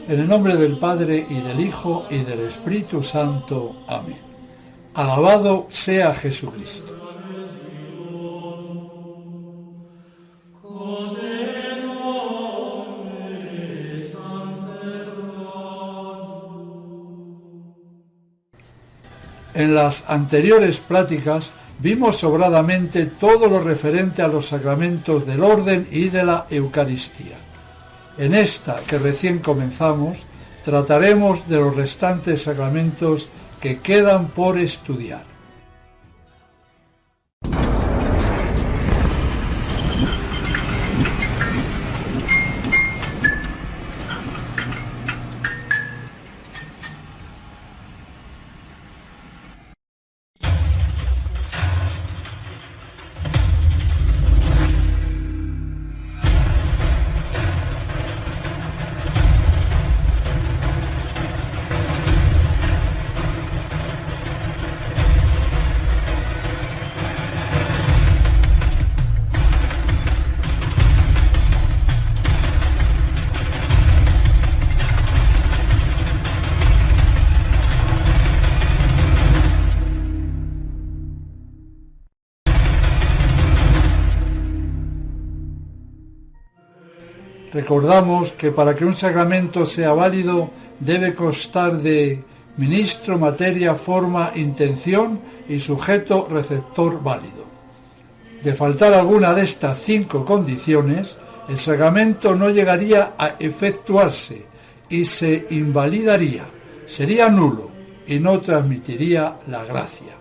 En el nombre del Padre, y del Hijo, y del Espíritu Santo. Amén. Alabado sea Jesucristo. En las anteriores pláticas vimos sobradamente todo lo referente a los sacramentos del orden y de la Eucaristía. En esta, que recién comenzamos, trataremos de los restantes sacramentos que quedan por estudiar. Recordamos que para que un sacramento sea válido debe constar de ministro, materia, forma, intención y sujeto receptor válido. De faltar alguna de estas 5 condiciones, el sacramento no llegaría a efectuarse y se invalidaría, sería nulo y no transmitiría la gracia.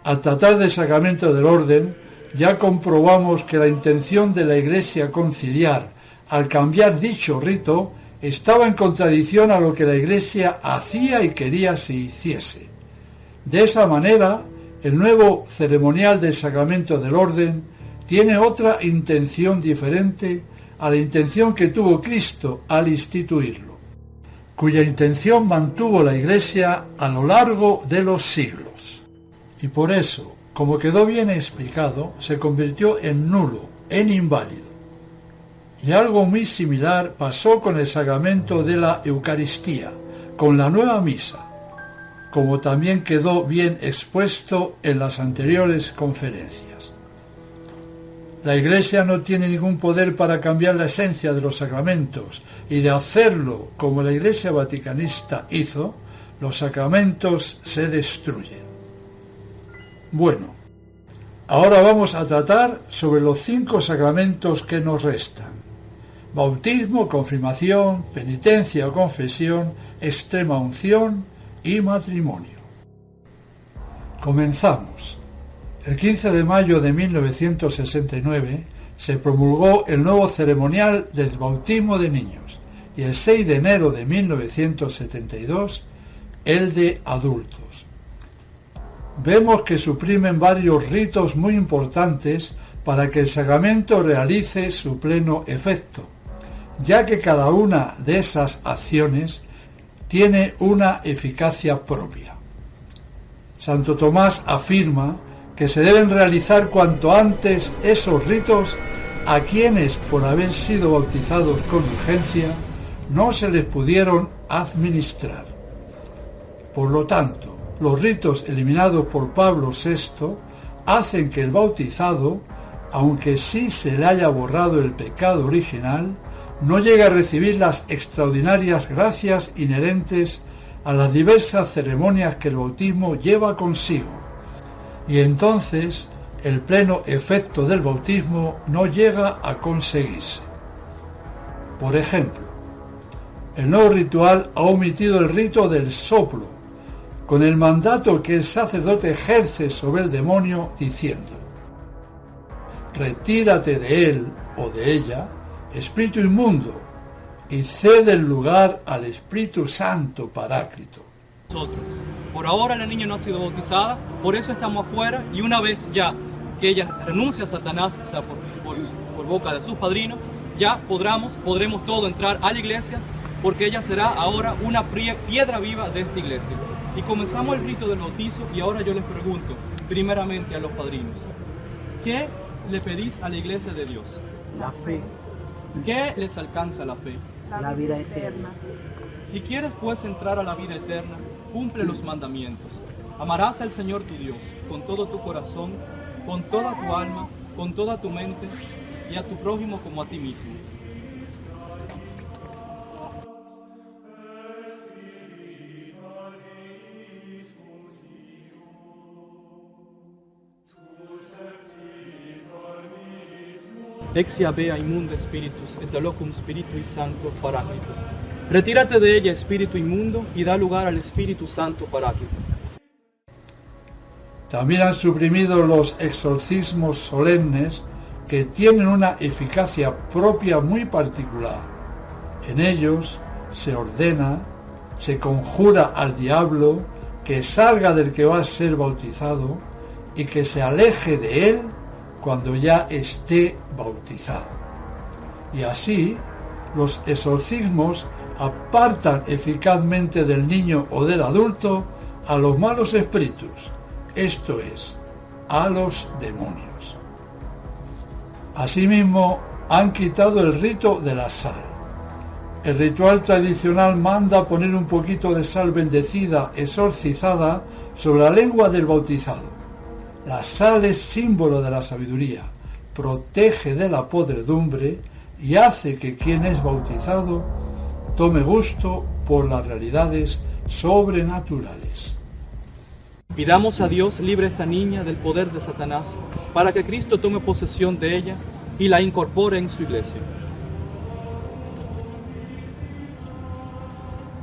Al tratar del sacramento del orden, ya comprobamos que la intención de la Iglesia conciliar al cambiar dicho rito estaba en contradicción a lo que la Iglesia hacía y quería se hiciese. De esa manera, el nuevo ceremonial del sacramento del orden tiene otra intención diferente a la intención que tuvo Cristo al instituirlo, cuya intención mantuvo la Iglesia a lo largo de los siglos. Y por eso, como quedó bien explicado, se convirtió en nulo, en inválido. Y algo muy similar pasó con el sacramento de la Eucaristía, con la nueva misa, como también quedó bien expuesto en las anteriores conferencias. La Iglesia no tiene ningún poder para cambiar la esencia de los sacramentos, y de hacerlo como la Iglesia vaticanista hizo, los sacramentos se destruyen. Bueno, ahora vamos a tratar sobre los 5 sacramentos que nos restan: bautismo, confirmación, penitencia o confesión, extrema unción y matrimonio. Comenzamos. El 15 de mayo de 1969 se promulgó el nuevo ceremonial del bautismo de niños y el 6 de enero de 1972 el de adultos. Vemos que suprimen varios ritos muy importantes para que el sacramento realice su pleno efecto, ya que cada una de esas acciones tiene una eficacia propia. Santo Tomás afirma que se deben realizar cuanto antes esos ritos a quienes, por haber sido bautizados con urgencia, no se les pudieron administrar. Por lo tanto, los ritos eliminados por Pablo VI hacen que el bautizado, aunque sí se le haya borrado el pecado original, no llegue a recibir las extraordinarias gracias inherentes a las diversas ceremonias que el bautismo lleva consigo, y entonces el pleno efecto del bautismo no llega a conseguirse. Por ejemplo, el nuevo ritual ha omitido el rito del soplo, con el mandato que el sacerdote ejerce sobre el demonio, diciendo: retírate de él o de ella, espíritu inmundo, y cede el lugar al Espíritu Santo Paráclito. Nosotros. Por ahora la niña no ha sido bautizada, por eso estamos afuera, y una vez ya que ella renuncia a Satanás, o sea, por boca de sus padrinos, ya podremos todos entrar a la iglesia, porque ella será ahora una piedra viva de esta iglesia. Y comenzamos el rito del bautizo, y ahora yo les pregunto, primeramente a los padrinos, ¿qué le pedís a la iglesia de Dios? La fe, ¿Qué les alcanza la fe? la vida eterna. Si quieres pues entrar a la vida eterna, cumple los mandamientos. Amarás al Señor tu Dios con todo tu corazón, con toda tu alma, con toda tu mente, y a tu prójimo como a ti mismo. Exia bea inmunda spiritus et locum Spiritui Sancto Paráclito. Retírate de ella, espíritu inmundo, y da lugar al Espíritu Santo Paráclito. También han suprimido los exorcismos solemnes, que tienen una eficacia propia muy particular. En ellos se ordena, se conjura al diablo que salga del que va a ser bautizado y que se aleje de él cuando ya esté bautizado. Y así, los exorcismos apartan eficazmente del niño o del adulto a los malos espíritus, esto es, a los demonios. Asimismo, han quitado el rito de la sal. El ritual tradicional manda poner un poquito de sal bendecida, exorcizada, sobre la lengua del bautizado. La sal es símbolo de la sabiduría, protege de la podredumbre y hace que quien es bautizado tome gusto por las realidades sobrenaturales. Pidamos a Dios libre a esta niña del poder de Satanás, para que Cristo tome posesión de ella y la incorpore en su iglesia.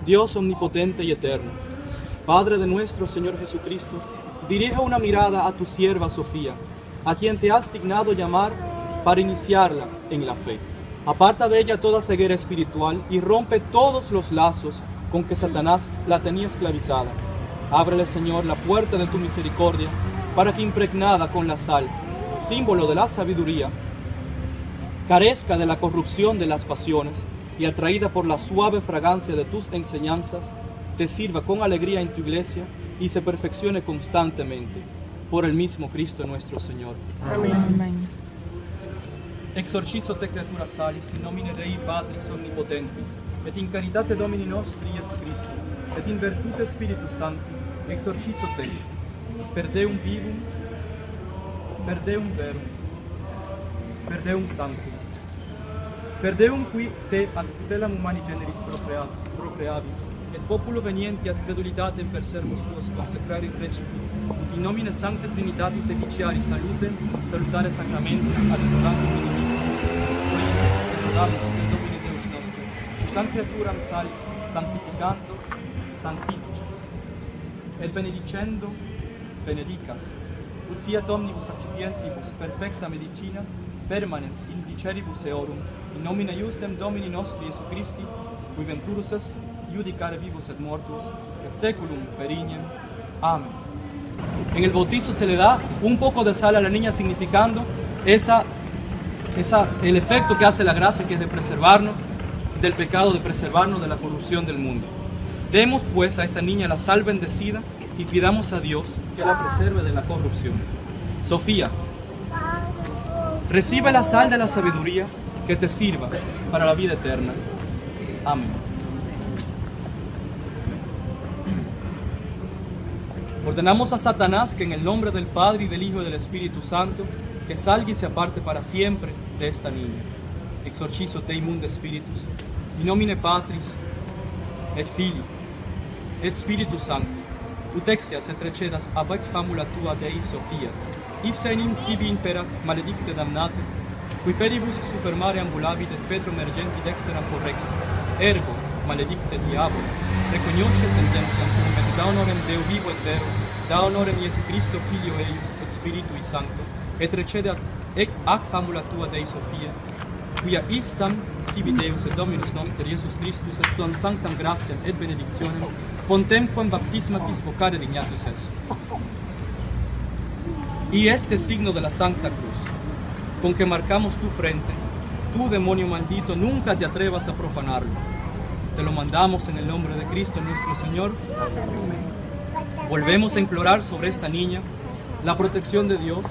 Dios omnipotente y eterno, Padre de nuestro Señor Jesucristo, dirige una mirada a tu sierva Sofía, a quien te has dignado llamar para iniciarla en la fe. Aparta de ella toda ceguera espiritual y rompe todos los lazos con que Satanás la tenía esclavizada. Ábrele, Señor, la puerta de tu misericordia, para que impregnada con la sal, símbolo de la sabiduría, carezca de la corrupción de las pasiones y atraída por la suave fragancia de tus enseñanzas, te sirva con alegría en tu iglesia y se perfeccione constantemente. Por el mismo Cristo nuestro Señor. Amén. Exorcizo te creatura salis, in nomine Dei Patris omnipotentis, et in caritate Domini nostri Iesu Christi, et in virtute Spiritus Sancti, exorcizo te, per Deum vivum, per Deum verum, per Deum sanctum, per Deum qui te ad tutelam humani generis procreavi, et populo venienti ad credulitatem per servus suos consecrari precipi, ut in nomine Sancte Trinitatis efficiari salutem, salutare sacramentum ad introdantum inimicis, proimus in Domine Deus nostro, sanctiaturam salis, sanctificando, sanctificis, et benedicendo, benedicas, ut fiat omnibus accipientibus perfecta medicina, permanens in diceribus eorum, in nomine iustem Domini nostri Iesu Christi, cui venturus est judicare vivos et mortus, et seculum perignem. Amén. En el bautizo se le da un poco de sal a la niña, significando el efecto que hace la gracia, que es de preservarnos del pecado, de preservarnos de la corrupción del mundo. Demos pues a esta niña la sal bendecida y pidamos a Dios que la preserve de la corrupción. Sofía, recibe la sal de la sabiduría que te sirva para la vida eterna. Amén. Ordenamos a Satanás que en el nombre del Padre y del Hijo y del Espíritu Santo, que salga y se aparte para siempre de esta niña. Exorcizo te immunda spiritus, in nomine Patris, et Filii, et Spiritus Sancti, ut exias et recedas ab ec famula tua Dei Sophia, ipsa in tibi imperat maledicte damnate, qui peribus super mare ambulabit et Petro emergenti dexteram correxit, ergo maledicte diabolo. Reconosce sententia et da honorem Deo vivo et vero, da honorem Iesu Christo Filio eius et Spiritui Sancto, et recedat ac famula tua Dei Sophia, quia istam sibi Deus et Dominus noster Iesus Christus et suam sanctam gratiam et benedictionem contemquam baptismatis vocare dignatus est. Y este signo de la Santa Cruz, con que marcamos tu frente, tú, demonio maldito, nunca te atrevas a profanarlo. Te lo mandamos en el nombre de Cristo nuestro Señor. Volvemos a implorar sobre esta niña la protección de Dios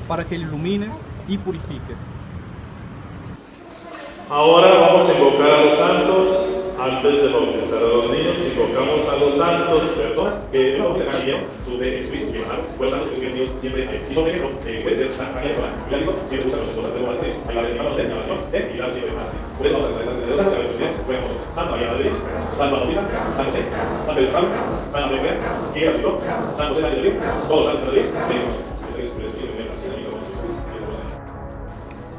para que la ilumine y purifique. Ahora vamos a invocar a los santos. Antes de bautizar a los niños, invocamos a los santos, personas que no se cambian su de Espíritu, que los santos que Dios siempre hizo de ejemplo, puede ser San Ángel Solán, y la hizo, siempre usa los esposos de los monasterios, ahí la decimos en la oración, y la siempre más. Por eso vamos a hacer de los santos, que los podemos Santa María Madrid, San Bautista, San José, San Pedro Pablo, San Andrés, que era chico, San José San Luis, todos los santos de Dios, pedimos.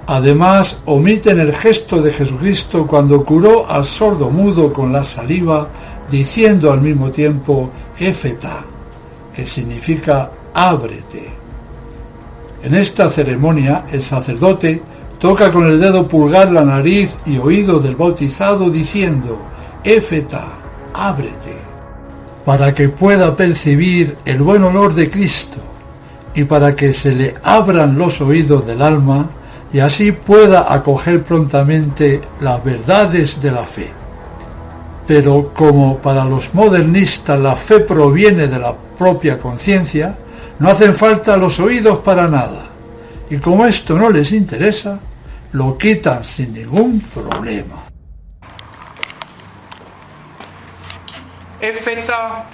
Además, omiten el gesto de Jesucristo cuando curó al sordo mudo con la saliva, diciendo al mismo tiempo Éfeta, que significa ábrete. En esta ceremonia, el sacerdote toca con el dedo pulgar la nariz y oído del bautizado diciendo Éfeta, ábrete, para que pueda percibir el buen olor de Cristo y para que se le abran los oídos del alma y así pueda acoger prontamente las verdades de la fe. Pero como para los modernistas la fe proviene de la propia conciencia, no hacen falta los oídos para nada, y como esto no les interesa, lo quitan sin ningún problema. Éfeta,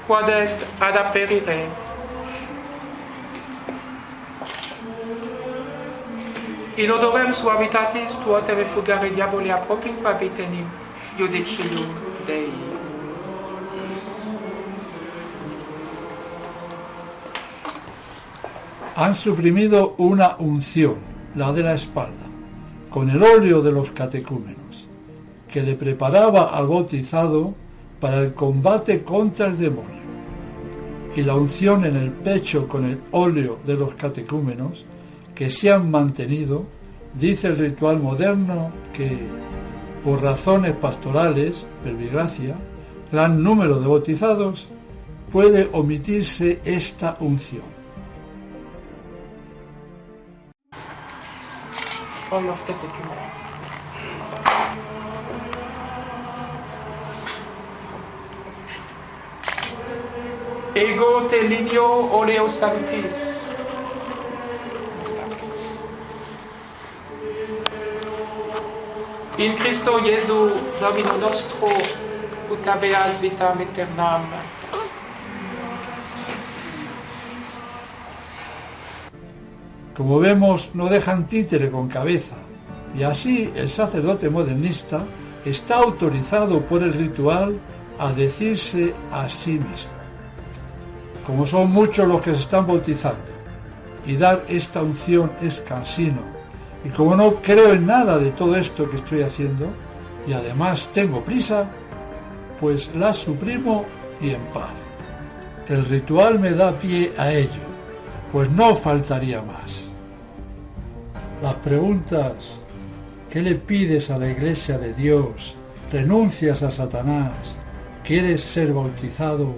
quod est ad aperire. In odorem suavitatis tuo te refugare diaboli apropinque abitenim, iudicium Dei. Han suprimido una unción, la de la espalda, con el óleo de los catecúmenos, que le preparaba al bautizado para el combate contra el demonio, y la unción en el pecho con el óleo de los catecúmenos, que se han mantenido, dice el ritual moderno que, por razones pastorales, verbigracia, gran número de bautizados, puede omitirse esta unción. All of catechumens. Ego te lineo oleo sanctis. In Christo Jesu, Domino nostro, ut habeas vitam aeternam. Como vemos, no dejan títere con cabeza, y así el sacerdote modernista está autorizado por el ritual a decirse a sí mismo. Como son muchos los que se están bautizando, y dar esta unción es cansino, y como no creo en nada de todo esto que estoy haciendo, y además tengo prisa, pues la suprimo y en paz. El ritual me da pie a ello, pues no faltaría más. Las preguntas: ¿qué le pides a la Iglesia de Dios? ¿Renuncias a Satanás? ¿Quieres ser bautizado?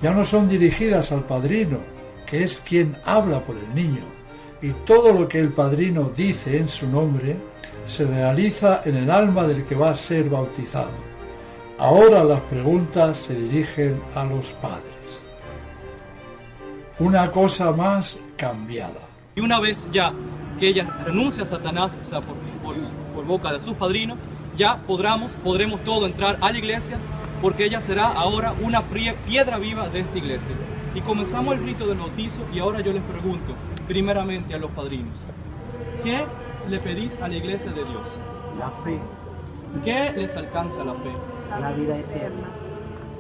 Ya no son dirigidas al padrino, que es quien habla por el niño, y todo lo que el padrino dice en su nombre se realiza en el alma del que va a ser bautizado. Ahora las preguntas se dirigen a los padres. Una cosa más cambiada. Y una vez ya que ella renuncia a Satanás, o sea, por boca de sus padrinos, ya podremos todo entrar a la iglesia, porque ella será ahora una piedra viva de esta iglesia. Y comenzamos el rito del bautizo, y ahora yo les pregunto, primeramente a los padrinos, ¿qué le pedís a la iglesia de Dios? La fe, ¿Qué les alcanza la fe? la vida eterna.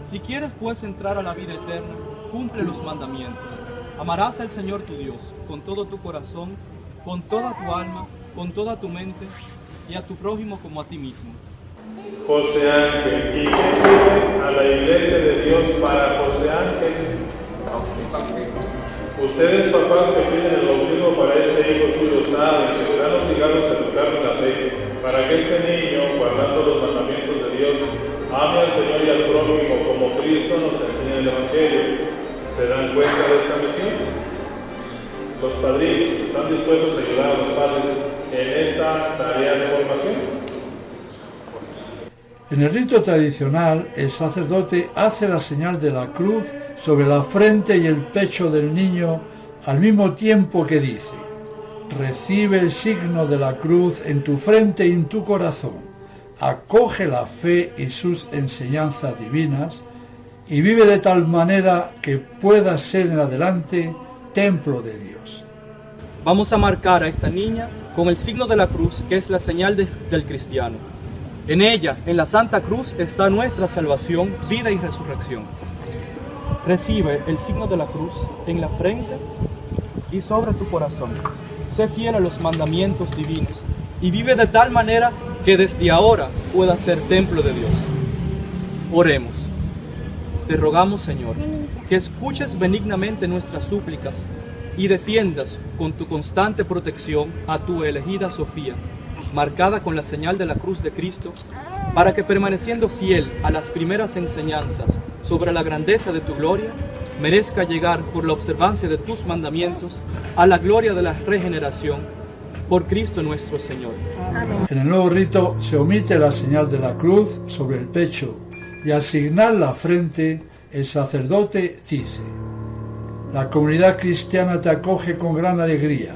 Si quieres pues entrar a la vida eterna, cumple los mandamientos. Amarás al Señor tu Dios con todo tu corazón, con toda tu alma, con toda tu mente, y a tu prójimo como a ti mismo. José Ángel. ¿Y qué pide a la Iglesia de Dios para José Ángel? Ustedes, papás que piden el bautismo para este hijo suyo, saben que serán obligados a educarlo en la fe, para que este niño, guardando los mandamientos de Dios, ame al Señor y al prójimo como Cristo nos enseña en el Evangelio. ¿Se dan cuenta de esta misión? Los padrinos están dispuestos a ayudar a los padres en esta tarea de formación. En el rito tradicional, el sacerdote hace la señal de la cruz sobre la frente y el pecho del niño al mismo tiempo que dice: recibe el signo de la cruz en tu frente y en tu corazón, acoge la fe y sus enseñanzas divinas y vive de tal manera que pueda ser en adelante templo de Dios. Vamos a marcar a esta niña con el signo de la cruz, que es la señal del cristiano. En ella, en la Santa Cruz, está nuestra salvación, vida y resurrección. Recibe el signo de la cruz en la frente y sobre tu corazón. Sé fiel a los mandamientos divinos y vive de tal manera que desde ahora pueda ser templo de Dios. Oremos. Te rogamos, Señor, que escuches benignamente nuestras súplicas y defiendas con tu constante protección a tu elegida Sofía, marcada con la señal de la cruz de Cristo, para que permaneciendo fiel a las primeras enseñanzas sobre la grandeza de tu gloria, merezca llegar por la observancia de tus mandamientos a la gloria de la regeneración, por Cristo nuestro Señor. Amén. En el nuevo rito se omite la señal de la cruz sobre el pecho y al signar la frente, el sacerdote dice: la comunidad cristiana te acoge con gran alegría.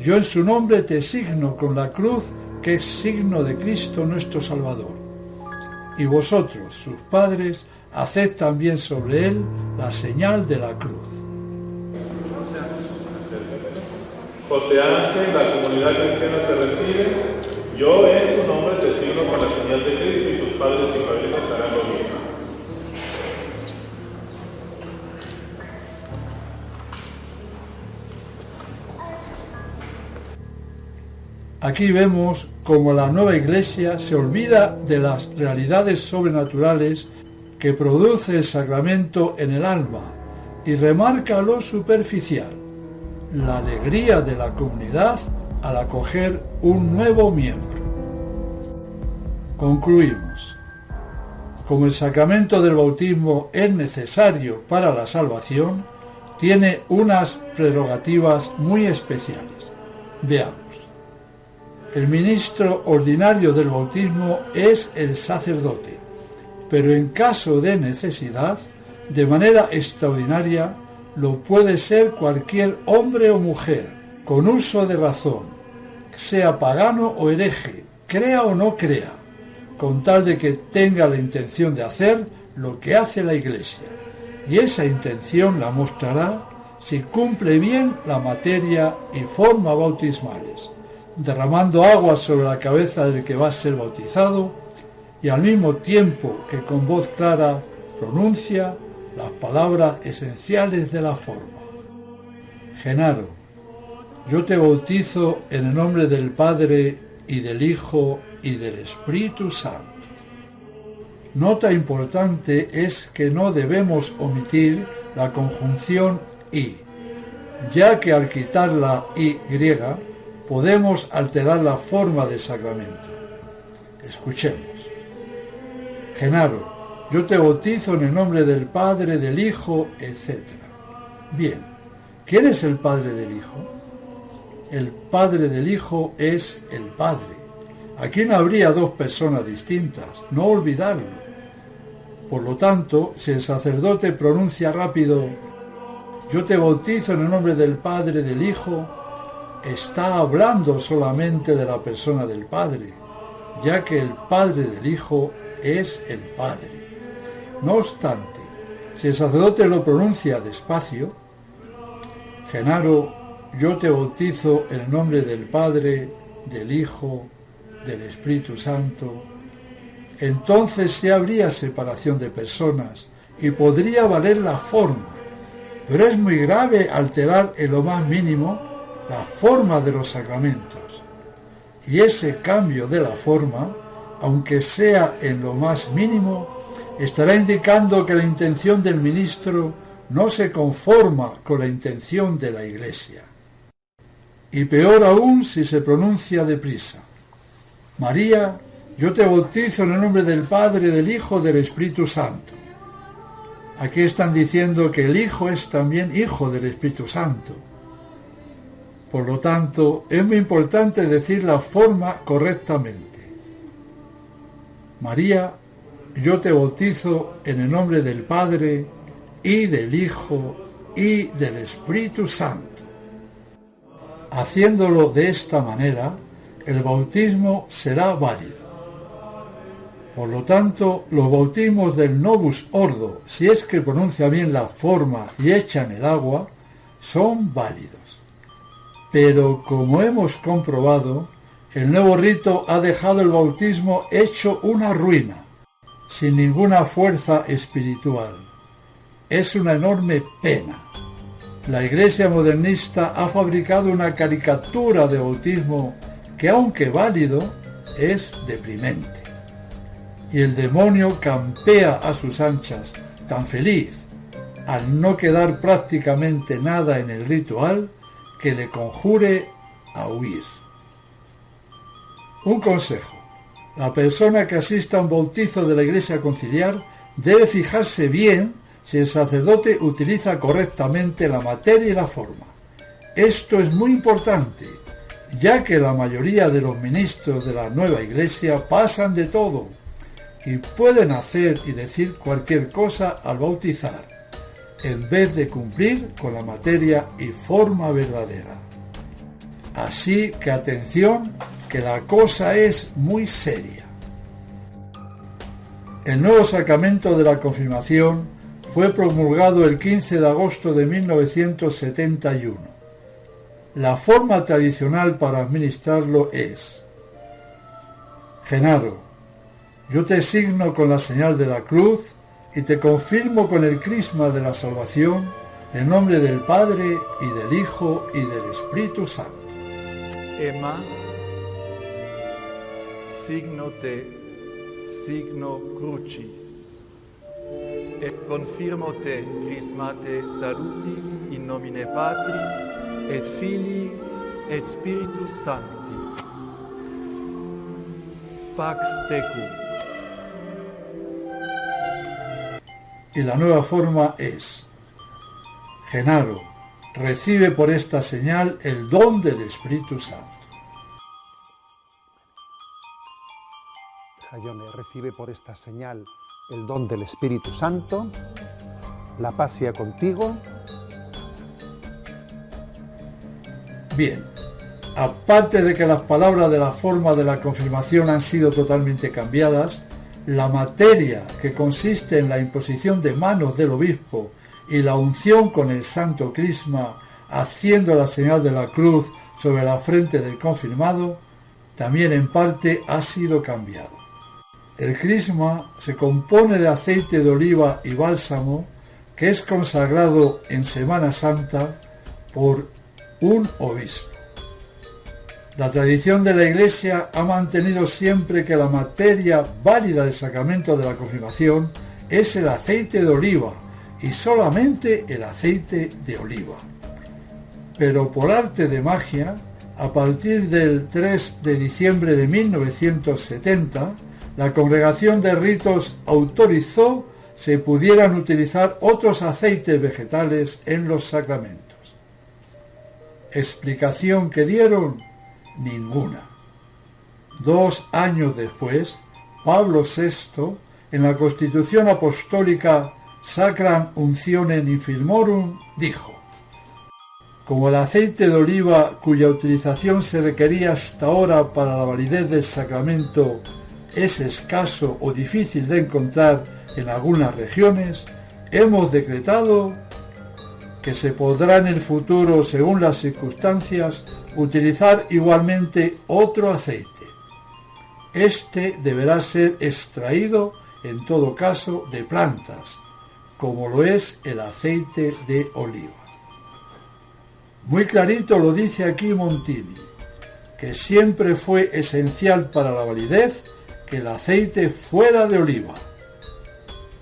Yo en su nombre te signo con la cruz, que es signo de Cristo nuestro Salvador. Y vosotros, sus padres, haced también sobre él la señal de la cruz. José Ángel, la comunidad cristiana te recibe. Yo en su nombre te signo con la señal de Cristo y tus padres y padrinos harán lo mismo. Aquí vemos cómo la nueva Iglesia se olvida de las realidades sobrenaturales que produce el sacramento en el alma y remarca lo superficial, la alegría de la comunidad al acoger un nuevo miembro. Concluimos. Como el sacramento del bautismo es necesario para la salvación, tiene unas prerrogativas muy especiales. Veamos. El ministro ordinario del bautismo es el sacerdote, pero en caso de necesidad, de manera extraordinaria, lo puede ser cualquier hombre o mujer, con uso de razón, sea pagano o hereje, crea o no crea, con tal de que tenga la intención de hacer lo que hace la Iglesia, y esa intención la mostrará si cumple bien la materia y forma bautismales, derramando agua sobre la cabeza del que va a ser bautizado y al mismo tiempo que con voz clara pronuncia las palabras esenciales de la forma. Genaro, yo te bautizo en el nombre del Padre y del Hijo y del Espíritu Santo. Nota importante es que no debemos omitir la conjunción y, ya que al quitar la y griega podemos alterar la forma del sacramento. Escuchemos. Genaro, yo te bautizo en el nombre del Padre, del Hijo, etc. Bien, ¿quién es el Padre del Hijo? El Padre del Hijo es el Padre. Aquí no habría dos personas distintas, no olvidarlo. Por lo tanto, si el sacerdote pronuncia rápido, yo te bautizo en el nombre del Padre, del Hijo, está hablando solamente de la persona del Padre, ya que el Padre del Hijo es el Padre. No obstante, si el sacerdote lo pronuncia despacio, Genaro, yo te bautizo en el nombre del Padre, del Hijo, del Espíritu Santo, entonces sí habría separación de personas y podría valer la forma, pero es muy grave alterar en lo más mínimo la forma de los sacramentos, y ese cambio de la forma aunque sea en lo más mínimo, estará indicando que la intención del ministro no se conforma con la intención de la Iglesia. Y peor aún si se pronuncia deprisa. María, yo te bautizo en el nombre del Padre, del Hijo, del Espíritu Santo. Aquí están diciendo que el Hijo es también Hijo del Espíritu Santo. Por lo tanto, es muy importante decir la forma correctamente. María, yo te bautizo en el nombre del Padre, y del Hijo, y del Espíritu Santo. Haciéndolo de esta manera, el bautismo será válido. Por lo tanto, los bautismos del Novus Ordo, si es que pronuncia bien la forma y echa en el agua, son válidos. Pero, como hemos comprobado, el nuevo rito ha dejado el bautismo hecho una ruina, sin ninguna fuerza espiritual. Es una enorme pena. La Iglesia modernista ha fabricado una caricatura de bautismo que, aunque válido, es deprimente. Y el demonio campea a sus anchas, tan feliz, al no quedar prácticamente nada en el ritual que le conjure a huir. Un consejo. La persona que asista a un bautizo de la Iglesia conciliar debe fijarse bien si el sacerdote utiliza correctamente la materia y la forma. Esto es muy importante, ya que la mayoría de los ministros de la nueva Iglesia pasan de todo y pueden hacer y decir cualquier cosa al bautizar, en vez de cumplir con la materia y forma verdadera. Así que atención, que la cosa es muy seria. El nuevo sacramento de la confirmación fue promulgado el 15 de agosto de 1971. La forma tradicional para administrarlo es: Genaro, yo te signo con la señal de la cruz y te confirmo con el crisma de la salvación, en nombre del Padre y del Hijo y del Espíritu Santo. Emma, signo te, signo crucis, et confirmo te crismate salutis in nomine Patris et Filii et Spiritus Sancti. Pax tecum. Y la nueva forma es: Genaro, recibe por esta señal el don del Espíritu Santo. Jaione, recibe por esta señal el don del Espíritu Santo. La paz sea contigo. Bien, aparte de que las palabras de la forma de la confirmación han sido totalmente cambiadas, la materia, que consiste en la imposición de manos del obispo y la unción con el santo crisma, haciendo la señal de la cruz sobre la frente del confirmado, también en parte ha sido cambiado. El crisma se compone de aceite de oliva y bálsamo, que es consagrado en Semana Santa por un obispo. La tradición de la Iglesia ha mantenido siempre que la materia válida del sacramento de la confirmación es el aceite de oliva y solamente el aceite de oliva. Pero por arte de magia, a partir del 3 de diciembre de 1970, la Congregación de Ritos autorizó se pudieran utilizar otros aceites vegetales en los sacramentos. ¿Explicación que dieron? Ninguna. 2 años después, Pablo VI, en la Constitución Apostólica Sacram Untionem Infirmorum, dijo: como el aceite de oliva, cuya utilización se requería hasta ahora para la validez del sacramento, es escaso o difícil de encontrar en algunas regiones, hemos decretado que se podrá en el futuro, según las circunstancias, utilizar igualmente otro aceite. Este deberá ser extraído, en todo caso, de plantas, como lo es el aceite de oliva. Muy clarito lo dice aquí Montini, que siempre fue esencial para la validez que el aceite fuera de oliva.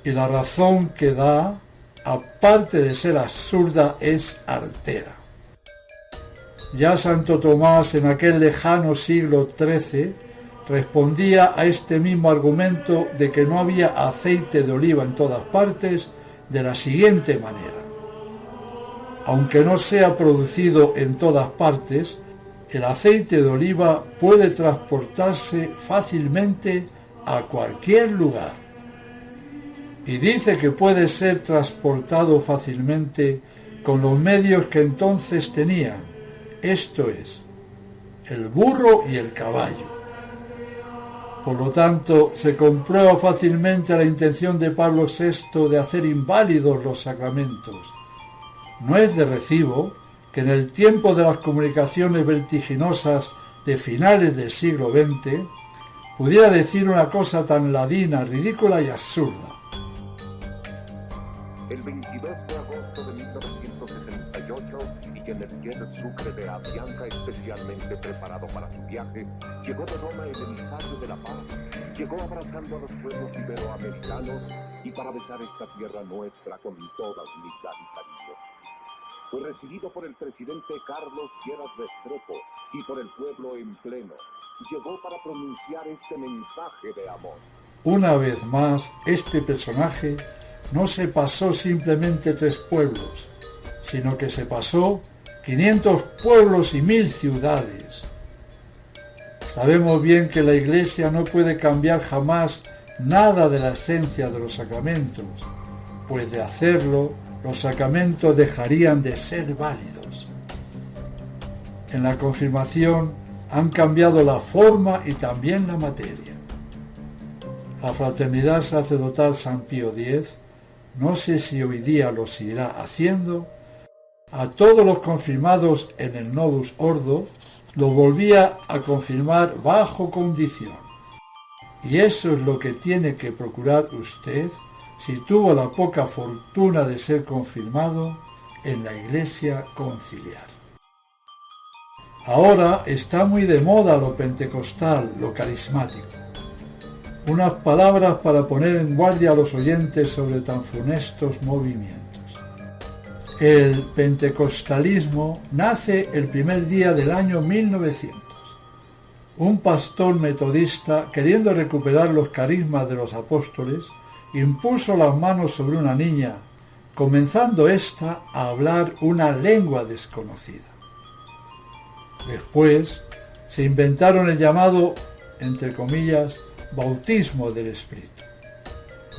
Y la razón que da, aparte de ser absurda, es artera. Ya Santo Tomás, en aquel lejano siglo XIII, respondía a este mismo argumento de que no había aceite de oliva en todas partes de la siguiente manera: aunque no sea producido en todas partes, el aceite de oliva puede transportarse fácilmente a cualquier lugar. Y dice que puede ser transportado fácilmente con los medios que entonces tenían, esto es, el burro y el caballo. Por lo tanto, se comprueba fácilmente la intención de Pablo VI de hacer inválidos los sacramentos. No es de recibo que en el tiempo de las comunicaciones vertiginosas de finales del siglo XX pudiera decir una cosa tan ladina, ridícula y absurda. El 22 de agosto de 1968, y que el Mercader Sucre de Avianca, especialmente preparado para su viaje, llegó de Roma el emisario de la paz, llegó abrazando a los pueblos iberoamericanos y para besar esta tierra nuestra con toda humildad y cariño. Fue recibido por el presidente Carlos Lleras Restrepo y por el pueblo en pleno. Llegó para pronunciar este mensaje de amor. Una vez más, este personaje no se pasó simplemente 3 pueblos, sino que se pasó 500 pueblos y 1000 ciudades. Sabemos bien que la Iglesia no puede cambiar jamás nada de la esencia de los sacramentos, pues de hacerlo, los sacramentos dejarían de ser válidos. En la confirmación han cambiado la forma y también la materia. La Fraternidad Sacerdotal San Pío X, no sé si hoy día lo seguirá haciendo, a todos los confirmados en el Novus Ordo lo volvía a confirmar bajo condición. Y eso es lo que tiene que procurar usted si tuvo la poca fortuna de ser confirmado en la Iglesia conciliar. Ahora está muy de moda lo pentecostal, lo carismático. Unas palabras para poner en guardia a los oyentes sobre tan funestos movimientos. El pentecostalismo nace el primer día del año 1900. Un pastor metodista, queriendo recuperar los carismas de los apóstoles, impuso las manos sobre una niña, comenzando ésta a hablar una lengua desconocida. Después se inventaron el llamado, entre comillas, bautismo del Espíritu.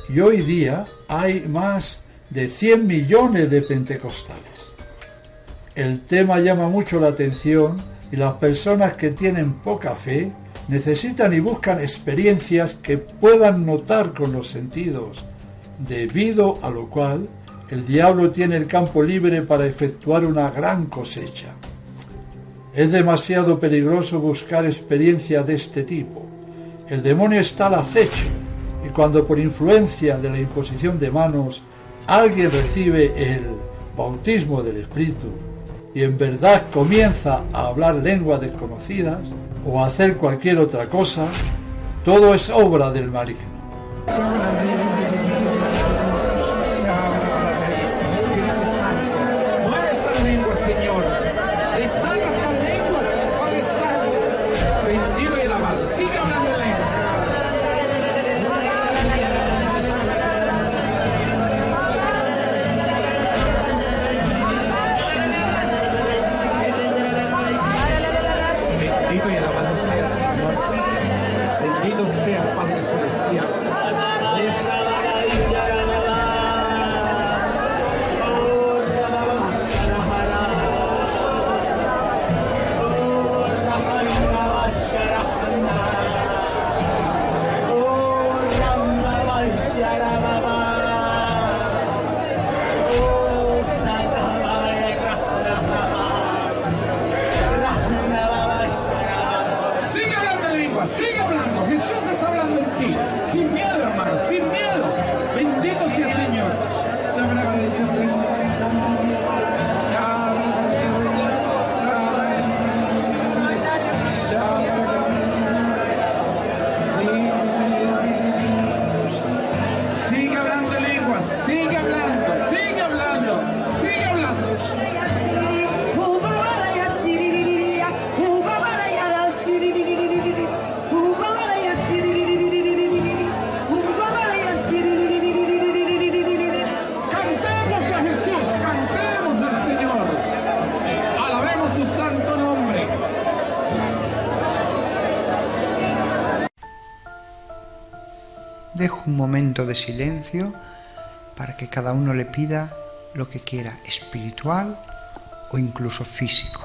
Y hoy día hay más de 100 millones de pentecostales. El tema llama mucho la atención y las personas que tienen poca fe necesitan y buscan experiencias que puedan notar con los sentidos, debido a lo cual el diablo tiene el campo libre para efectuar una gran cosecha. Es demasiado peligroso buscar experiencias de este tipo. El demonio está al acecho y cuando por influencia de la imposición de manos alguien recibe el bautismo del Espíritu y en verdad comienza a hablar lenguas desconocidas o a hacer cualquier otra cosa, todo es obra del maligno. Mueve esa lengua, Señor. Desata esa lengua, Padre Santo. Bendito y alabado. Sigue hablando en lengua. Bendito y alabado sea el Señor. Bendito sea el Padre Celestial. dejo un momento de silencio para que cada uno le pida lo que quiera, espiritual o incluso físico.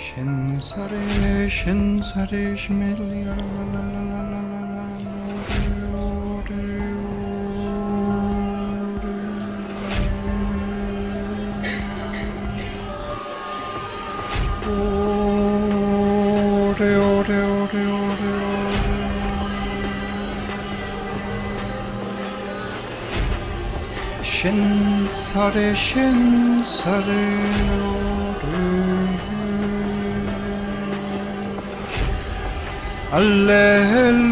Shensare, shensare, shmeli, la la la la la la la la, ore, ore, ore, ore, shensare, shensare, Alleluia.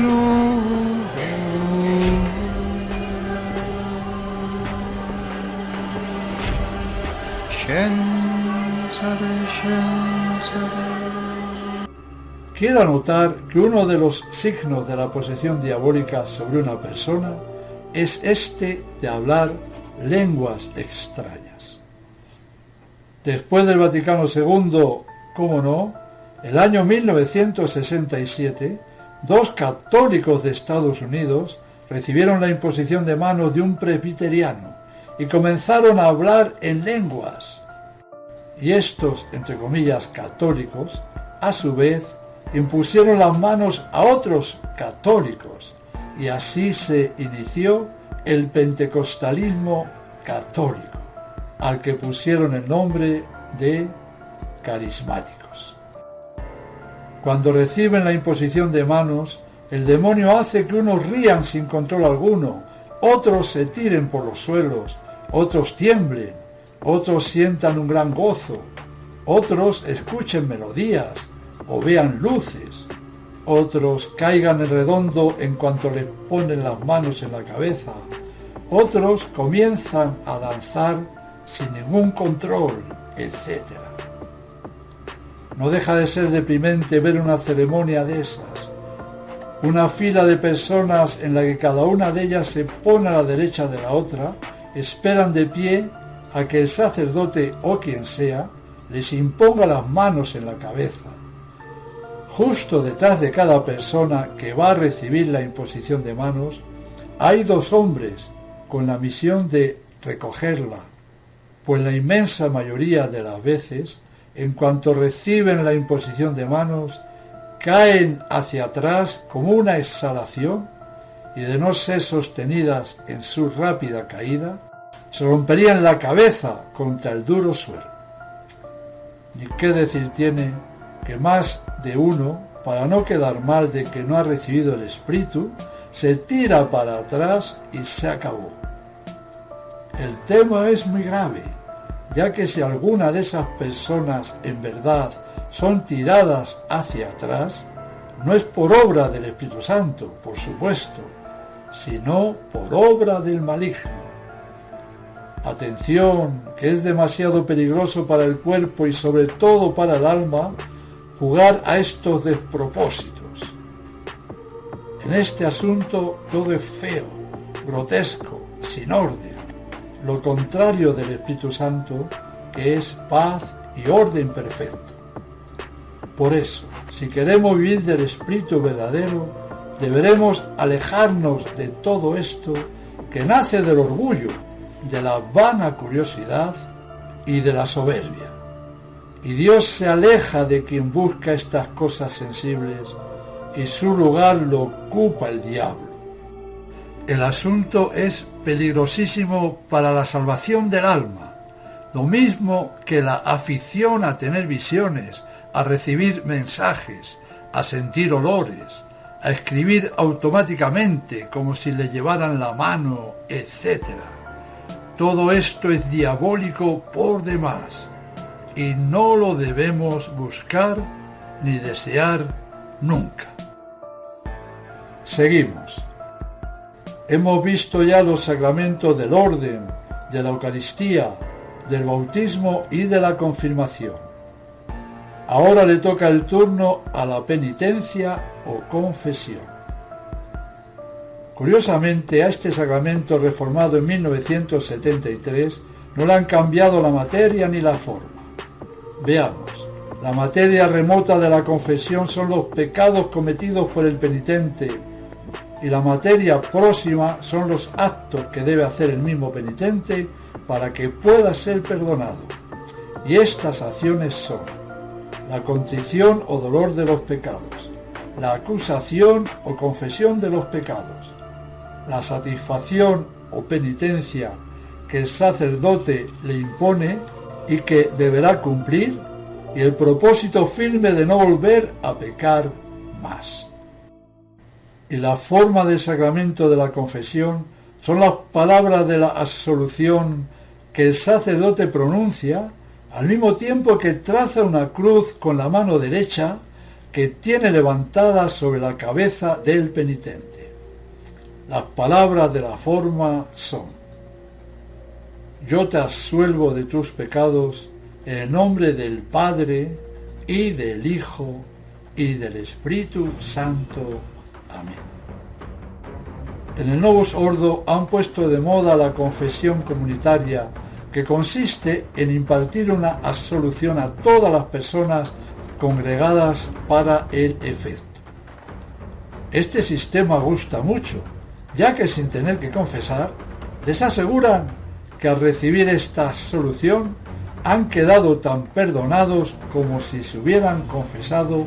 Quiero anotar que uno de los signos de la posesión diabólica sobre una persona es este de hablar lenguas extrañas. Después del Vaticano II, cómo no, el año 1967, 2 católicos de Estados Unidos recibieron la imposición de manos de un presbiteriano y comenzaron a hablar en lenguas. Y estos, entre comillas, católicos, a su vez, impusieron las manos a otros católicos, y así se inició el pentecostalismo católico, al que pusieron el nombre de carismáticos. Cuando reciben la imposición de manos, el demonio hace que unos rían sin control alguno, otros se tiren por los suelos, otros tiemblen, otros sientan un gran gozo, otros escuchen melodías o vean luces, otros caigan en redondo en cuanto les ponen las manos en la cabeza, otros comienzan a danzar sin ningún control, etc. No deja de ser deprimente ver una ceremonia de esas, una fila de personas en la que cada una de ellas se pone a la derecha de la otra, esperan de pie a que el sacerdote o quien sea les imponga las manos en la cabeza. Justo detrás de cada persona que va a recibir la imposición de manos hay 2 hombres con la misión de recogerla, pues la inmensa mayoría de las veces, en cuanto reciben la imposición de manos, caen hacia atrás como una exhalación y, de no ser sostenidas en su rápida caída, se romperían la cabeza contra el duro suelo. Ni qué decir tiene que más de uno, para no quedar mal de que no ha recibido el Espíritu, se tira para atrás y se acabó. El tema es muy grave, ya que si alguna de esas personas en verdad son tiradas hacia atrás, no es por obra del Espíritu Santo, por supuesto, sino por obra del maligno. Atención, que es demasiado peligroso para el cuerpo y sobre todo para el alma jugar a estos despropósitos. En este asunto todo es feo, grotesco, sin orden, lo contrario del Espíritu Santo, que es paz y orden perfecto. Por eso, si queremos vivir del Espíritu verdadero, deberemos alejarnos de todo esto que nace del orgullo, de la vana curiosidad y de la soberbia. Y Dios se aleja de quien busca estas cosas sensibles y su lugar lo ocupa el diablo. El asunto es peligrosísimo para la salvación del alma, lo mismo que la afición a tener visiones, a recibir mensajes, a sentir olores, a escribir automáticamente como si le llevaran la mano, etc. Todo esto es diabólico por demás y no lo debemos buscar ni desear nunca. Seguimos. Hemos visto ya los sacramentos del orden, de la Eucaristía, del bautismo y de la confirmación. Ahora le toca el turno a la penitencia o confesión. Curiosamente, a este sacramento reformado en 1973 no le han cambiado la materia ni la forma. Veamos, la materia remota de la confesión son los pecados cometidos por el penitente y la materia próxima son los actos que debe hacer el mismo penitente para que pueda ser perdonado. Y estas acciones son la contrición o dolor de los pecados, la acusación o confesión de los pecados, la satisfacción o penitencia que el sacerdote le impone y que deberá cumplir, y el propósito firme de no volver a pecar más. Y la forma del sacramento de la confesión son las palabras de la absolución que el sacerdote pronuncia al mismo tiempo que traza una cruz con la mano derecha que tiene levantada sobre la cabeza del penitente. Las palabras de la forma son: yo te absuelvo de tus pecados en el nombre del Padre y del Hijo y del Espíritu Santo. Amén. En el Novus Ordo han puesto de moda la confesión comunitaria, que consiste en impartir una absolución a todas las personas congregadas para el efecto. Este sistema gusta mucho, ya que sin tener que confesar, les aseguran que al recibir esta absolución han quedado tan perdonados como si se hubieran confesado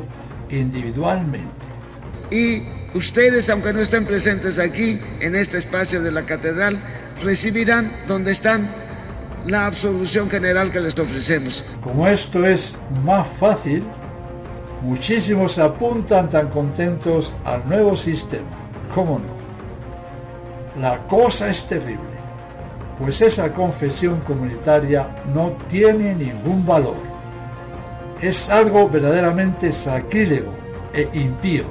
individualmente. Y ustedes, aunque no estén presentes aquí, en este espacio de la catedral, recibirán donde están la absolución general que les ofrecemos. Como esto es más fácil, muchísimos se apuntan tan contentos al nuevo sistema. ¿Cómo no? La cosa es terrible, pues esa confesión comunitaria no tiene ningún valor. Es algo verdaderamente sacrílego e impío,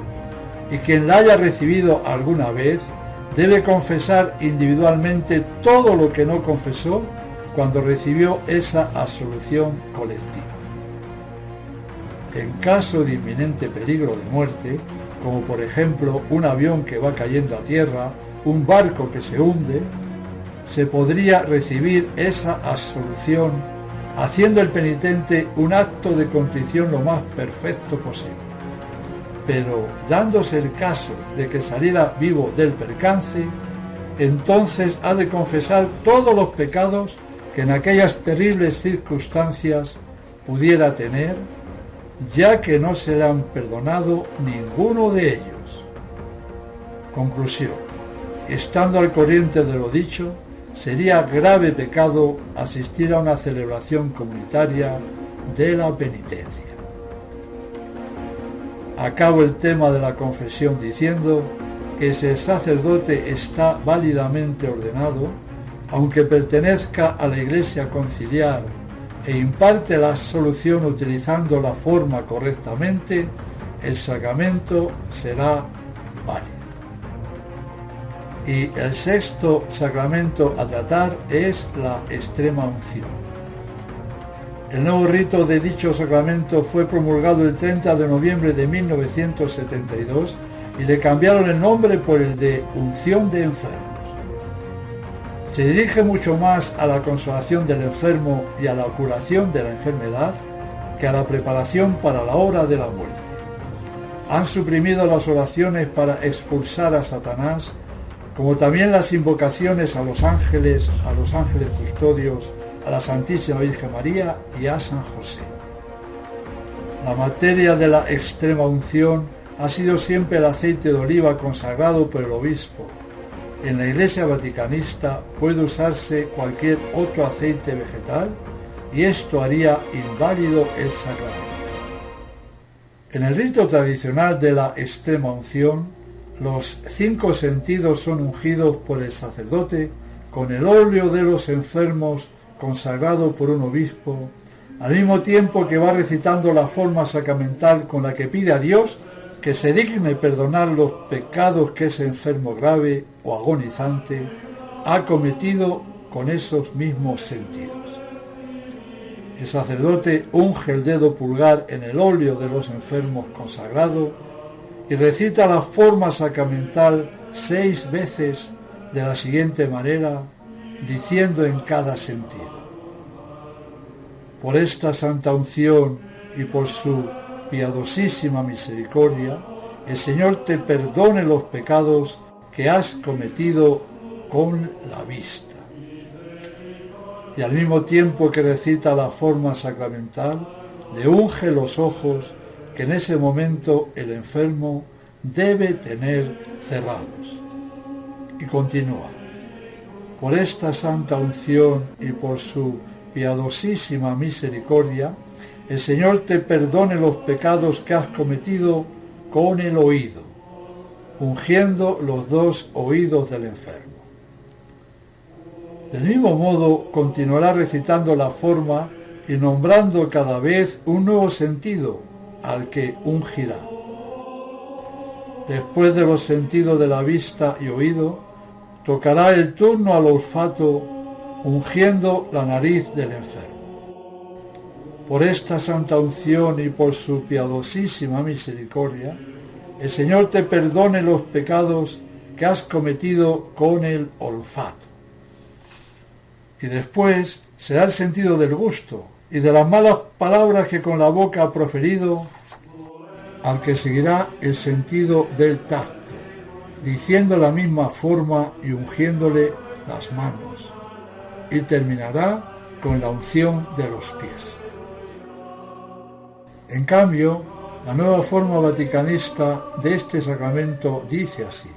y quien la haya recibido alguna vez debe confesar individualmente todo lo que no confesó cuando recibió esa absolución colectiva. En caso de inminente peligro de muerte, como por ejemplo un avión que va cayendo a tierra, un barco que se hunde, se podría recibir esa absolución haciendo el penitente un acto de contrición lo más perfecto posible. Pero dándose el caso de que saliera vivo del percance, entonces ha de confesar todos los pecados que en aquellas terribles circunstancias pudiera tener, ya que no se le han perdonado ninguno de ellos. Conclusión: estando al corriente de lo dicho, sería grave pecado asistir a una celebración comunitaria de la penitencia. Acabo el tema de la confesión diciendo que si el sacerdote está válidamente ordenado, aunque pertenezca a la Iglesia conciliar e imparte la absolución utilizando la forma correctamente, el sacramento será válido. Y el sexto sacramento a tratar es la extrema unción. El nuevo rito de dicho sacramento fue promulgado el 30 de noviembre de 1972 y le cambiaron el nombre por el de unción de enfermos. Se dirige mucho más a la consolación del enfermo y a la curación de la enfermedad que a la preparación para la hora de la muerte. Han suprimido las oraciones para expulsar a Satanás, como también las invocaciones a los ángeles custodios, a la Santísima Virgen María y a San José. La materia de la extrema unción ha sido siempre el aceite de oliva consagrado por el obispo. En la Iglesia vaticanista puede usarse cualquier otro aceite vegetal y esto haría inválido el sacramento. En el rito tradicional de la extrema unción, los 5 sentidos son ungidos por el sacerdote con el óleo de los enfermos consagrado por un obispo, al mismo tiempo que va recitando la forma sacramental con la que pide a Dios que se digne perdonar los pecados que ese enfermo grave o agonizante ha cometido con esos mismos sentidos. El sacerdote unge el dedo pulgar en el óleo de los enfermos consagrado y recita la forma sacramental 6 veces de la siguiente manera, diciendo en cada sentido: por esta santa unción y por su piadosísima misericordia, el Señor te perdone los pecados que has cometido con la vista. Y al mismo tiempo que recita la forma sacramental, le unge los ojos que en ese momento el enfermo debe tener cerrados. Y continúa: por esta santa unción y por su piadosísima misericordia, el Señor te perdone los pecados que has cometido con el oído, ungiendo los 2 oídos del enfermo. Del mismo modo, continuará recitando la forma y nombrando cada vez un nuevo sentido al que ungirá. Después de los sentidos de la vista y oído, tocará el turno al olfato, ungiendo la nariz del enfermo. Por esta santa unción y por su piadosísima misericordia, el Señor te perdone los pecados que has cometido con el olfato. Y después será el sentido del gusto y de las malas palabras que con la boca ha proferido, al que seguirá el sentido del tacto, diciendo la misma forma y ungiéndole las manos. Y terminará con la unción de los pies. En cambio, la nueva forma vaticanista de este sacramento dice así: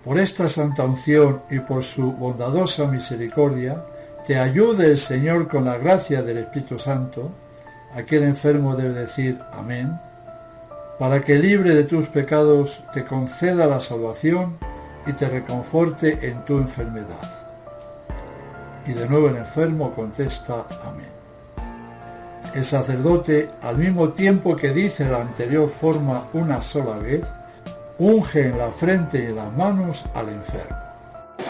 por esta santa unción y por su bondadosa misericordia, te ayude el Señor con la gracia del Espíritu Santo. Aquel enfermo debe decir amén, para que libre de tus pecados te conceda la salvación y te reconforte en tu enfermedad. Y de nuevo el enfermo contesta amén. El sacerdote, al mismo tiempo que dice la anterior forma una sola vez, unge en la frente y en las manos al enfermo.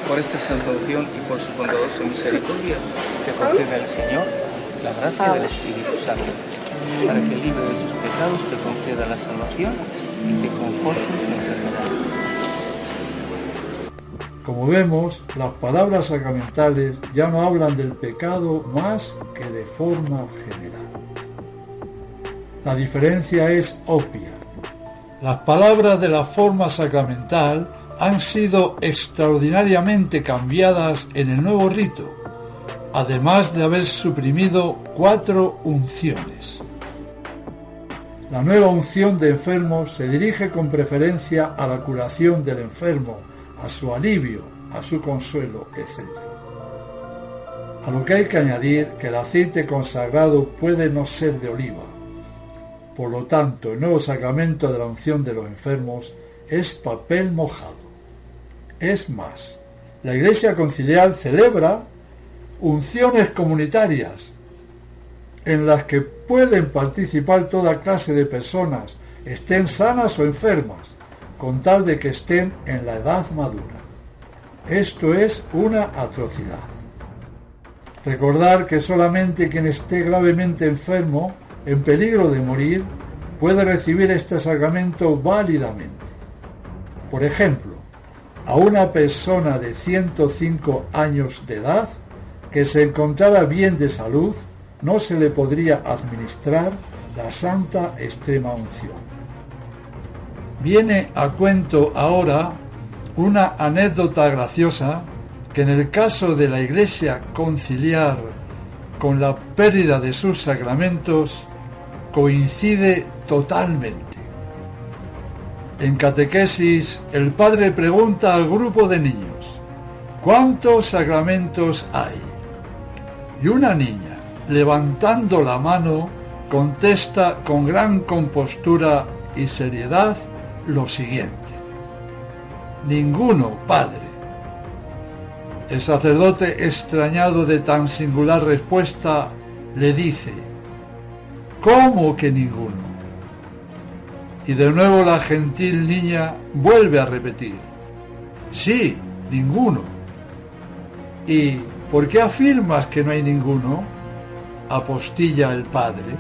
Por esta santa unción y por su bondadosa misericordia, te conceda el Señor la gracia del Espíritu Santo, para que libre de tus pecados te conceda la salvación y te conforte en tu enfermedad. Como vemos, las palabras sacramentales ya no hablan del pecado más que de forma general. La diferencia es obvia. Las palabras de la forma sacramental han sido extraordinariamente cambiadas en el nuevo rito, además de haber suprimido 4 unciones. La nueva unción de enfermos se dirige con preferencia a la curación del enfermo, a su alivio, a su consuelo, etc. A lo que hay que añadir que el aceite consagrado puede no ser de oliva. Por lo tanto, el nuevo sacramento de la unción de los enfermos es papel mojado. Es más, la Iglesia Conciliar celebra unciones comunitarias en las que pueden participar toda clase de personas, estén sanas o enfermas, con tal de que estén en la edad madura. Esto es una atrocidad. Recordar que solamente quien esté gravemente enfermo, en peligro de morir, puede recibir este sacramento válidamente. Por ejemplo, a una persona de 105 años de edad que se encontrara bien de salud, no se le podría administrar la Santa Extrema Unción. Viene a cuento ahora una anécdota graciosa que en el caso de la Iglesia Conciliar con la pérdida de sus sacramentos coincide totalmente. En catequesis, el padre pregunta al grupo de niños: ¿cuántos sacramentos hay? Y una niña, levantando la mano, contesta con gran compostura y seriedad lo siguiente: ninguno, padre. El sacerdote, extrañado de tan singular respuesta, le dice: ¿cómo que ninguno? Y de nuevo la gentil niña vuelve a repetir: sí, ninguno. ¿Y por qué afirmas que no hay ninguno?, apostilla el padre.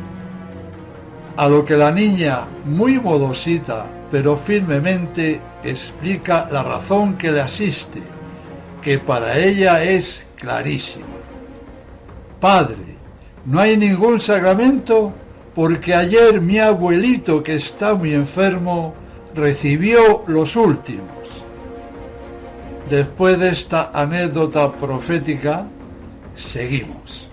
A lo que la niña, muy modosita, pero firmemente explica la razón que le asiste, que para ella es clarísima. Padre, no hay ningún sacramento porque ayer mi abuelito, que está muy enfermo, recibió los últimos. Después de esta anécdota profética, seguimos.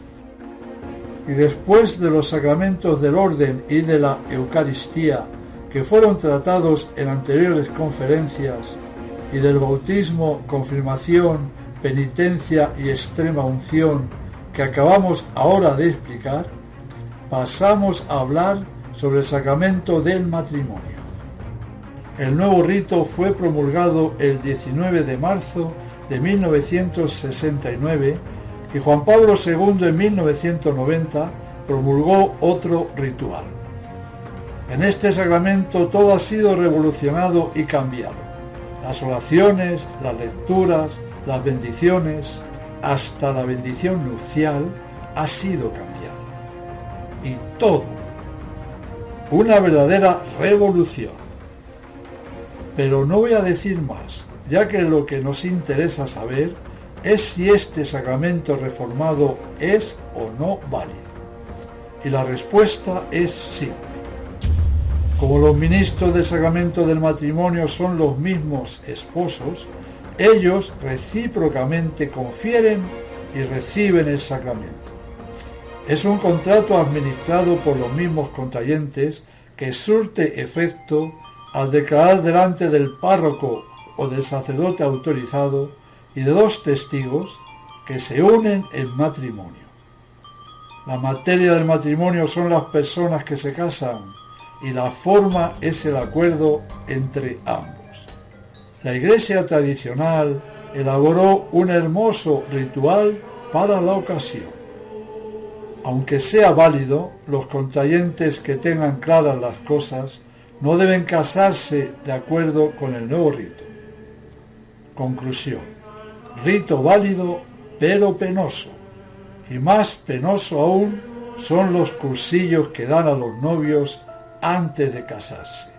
Y después de los sacramentos del orden y de la Eucaristía, que fueron tratados en anteriores conferencias, y del bautismo, confirmación, penitencia y extrema unción, que acabamos ahora de explicar, pasamos a hablar sobre el sacramento del matrimonio. El nuevo rito fue promulgado el 19 de marzo de 1969 y Juan Pablo II en 1990 promulgó otro ritual. En este sacramento todo ha sido revolucionado y cambiado. Las oraciones, las lecturas, las bendiciones, hasta la bendición nupcial ha sido cambiada. Y todo, una verdadera revolución. Pero no voy a decir más, ya que lo que nos interesa saber es si este sacramento reformado es o no válido. Y la respuesta es sí. Como los ministros del sacramento del matrimonio son los mismos esposos, ellos recíprocamente confieren y reciben el sacramento. Es un contrato administrado por los mismos contrayentes que surte efecto al declarar delante del párroco o del sacerdote autorizado y de dos testigos que se unen en matrimonio. La materia del matrimonio son las personas que se casan y la forma es el acuerdo entre ambos. La Iglesia tradicional elaboró un hermoso ritual para la ocasión. Aunque sea válido, los contrayentes que tengan claras las cosas no deben casarse de acuerdo con el nuevo rito. Conclusión. Rito válido, pero penoso. Y más penoso aún son los cursillos que dan a los novios antes de casarse.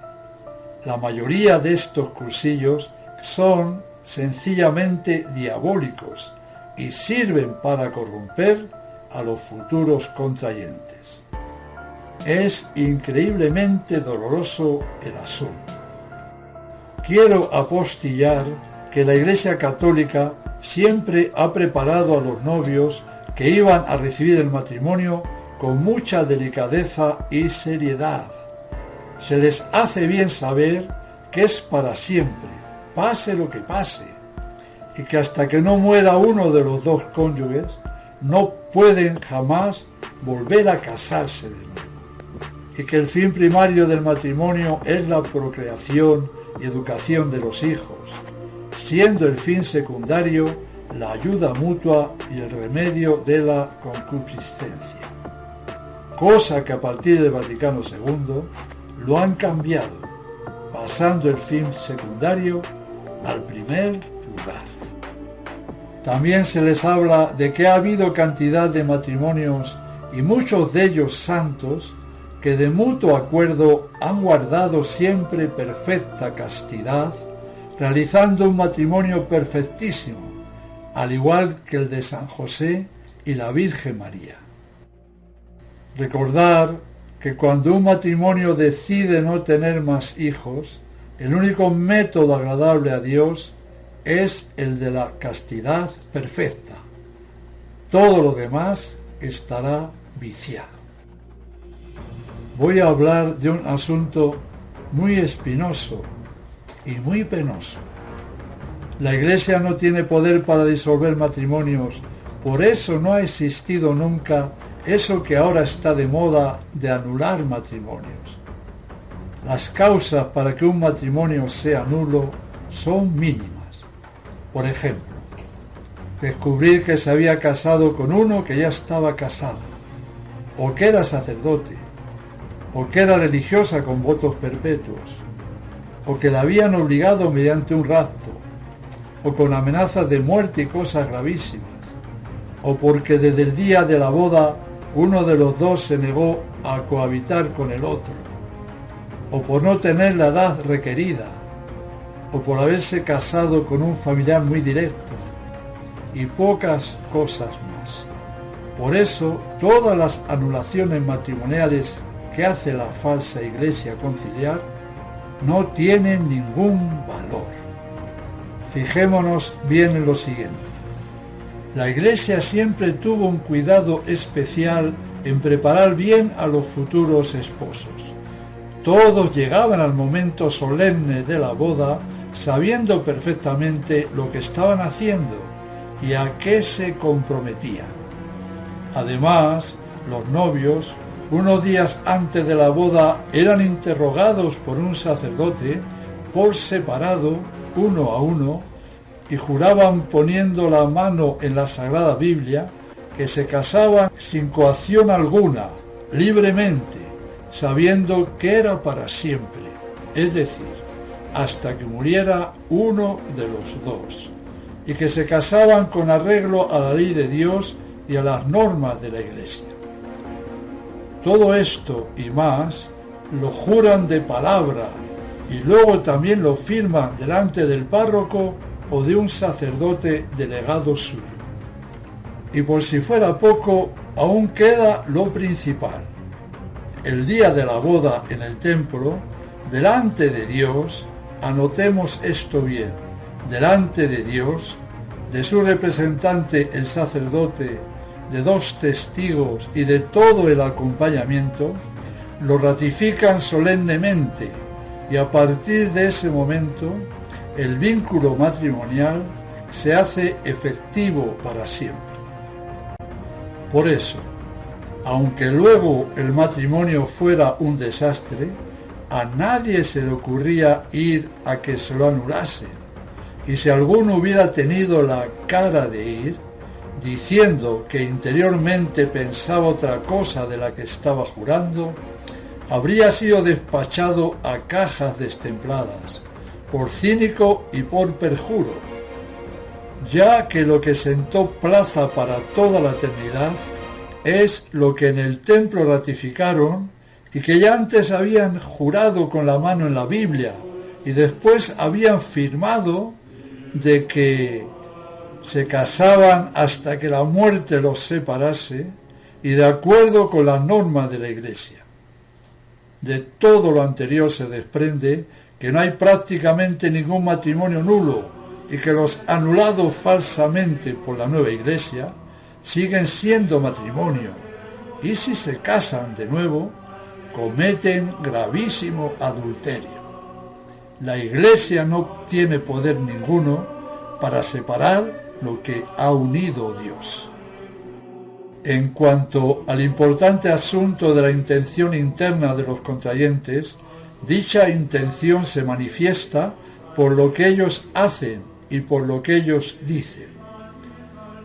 La mayoría de estos cursillos son sencillamente diabólicos y sirven para corromper a los futuros contrayentes. Es increíblemente doloroso el asunto. Quiero apostillar que la Iglesia Católica siempre ha preparado a los novios que iban a recibir el matrimonio con mucha delicadeza y seriedad. Se les hace bien saber que es para siempre, pase lo que pase, y que hasta que no muera uno de los dos cónyuges, no pueden jamás volver a casarse de nuevo, y que el fin primario del matrimonio es la procreación y educación de los hijos, siendo el fin secundario la ayuda mutua y el remedio de la concupiscencia, cosa que a partir del Vaticano II lo han cambiado, pasando el fin secundario al primer lugar. También se les habla de que ha habido cantidad de matrimonios y muchos de ellos santos que de mutuo acuerdo han guardado siempre perfecta castidad, realizando un matrimonio perfectísimo, al igual que el de San José y la Virgen María. Recordar que cuando un matrimonio decide no tener más hijos, el único método agradable a Dios es el de la castidad perfecta. Todo lo demás estará viciado. Voy a hablar de un asunto muy espinoso y muy penoso. La Iglesia no tiene poder para disolver matrimonios, por eso no ha existido nunca eso que ahora está de moda de anular matrimonios. Las causas para que un matrimonio sea nulo son mínimas. Por ejemplo, descubrir que se había casado con uno que ya estaba casado, o que era sacerdote, o que era religiosa con votos perpetuos, o que la habían obligado mediante un rapto, o con amenazas de muerte y cosas gravísimas, o porque desde el día de la boda uno de los dos se negó a cohabitar con el otro, o por no tener la edad requerida, o por haberse casado con un familiar muy directo, y pocas cosas más. Por eso, todas las anulaciones matrimoniales que hace la falsa Iglesia conciliar no tienen ningún valor. Fijémonos bien en lo siguiente. La Iglesia siempre tuvo un cuidado especial en preparar bien a los futuros esposos. Todos llegaban al momento solemne de la boda sabiendo perfectamente lo que estaban haciendo y a qué se comprometían. Además, los novios, unos días antes de la boda, eran interrogados por un sacerdote por separado, uno a uno, y juraban poniendo la mano en la Sagrada Biblia que se casaban sin coacción alguna, libremente, sabiendo que era para siempre, es decir, hasta que muriera uno de los dos, y que se casaban con arreglo a la ley de Dios y a las normas de la Iglesia. Todo esto y más lo juran de palabra y luego también lo firman delante del párroco o de un sacerdote delegado suyo. Y por si fuera poco, aún queda lo principal. El día de la boda en el templo, delante de Dios, anotemos esto bien, delante de Dios, de su representante el sacerdote, de dos testigos y de todo el acompañamiento, lo ratifican solemnemente y a partir de ese momento el vínculo matrimonial se hace efectivo para siempre. Por eso, aunque luego el matrimonio fuera un desastre, a nadie se le ocurría ir a que se lo anulasen, y si alguno hubiera tenido la cara de ir, diciendo que interiormente pensaba otra cosa de la que estaba jurando, habría sido despachado a cajas destempladas, por cínico y por perjuro, ya que lo que sentó plaza para toda la eternidad es lo que en el templo ratificaron y que ya antes habían jurado con la mano en la Biblia y después habían firmado de que se casaban hasta que la muerte los separase y de acuerdo con las normas de la Iglesia. De todo lo anterior se desprende que no hay prácticamente ningún matrimonio nulo y que los anulados falsamente por la nueva Iglesia siguen siendo matrimonio y si se casan de nuevo cometen gravísimo adulterio. La Iglesia no tiene poder ninguno para separar lo que ha unido Dios. En cuanto al importante asunto de la intención interna de los contrayentes, dicha intención se manifiesta por lo que ellos hacen y por lo que ellos dicen.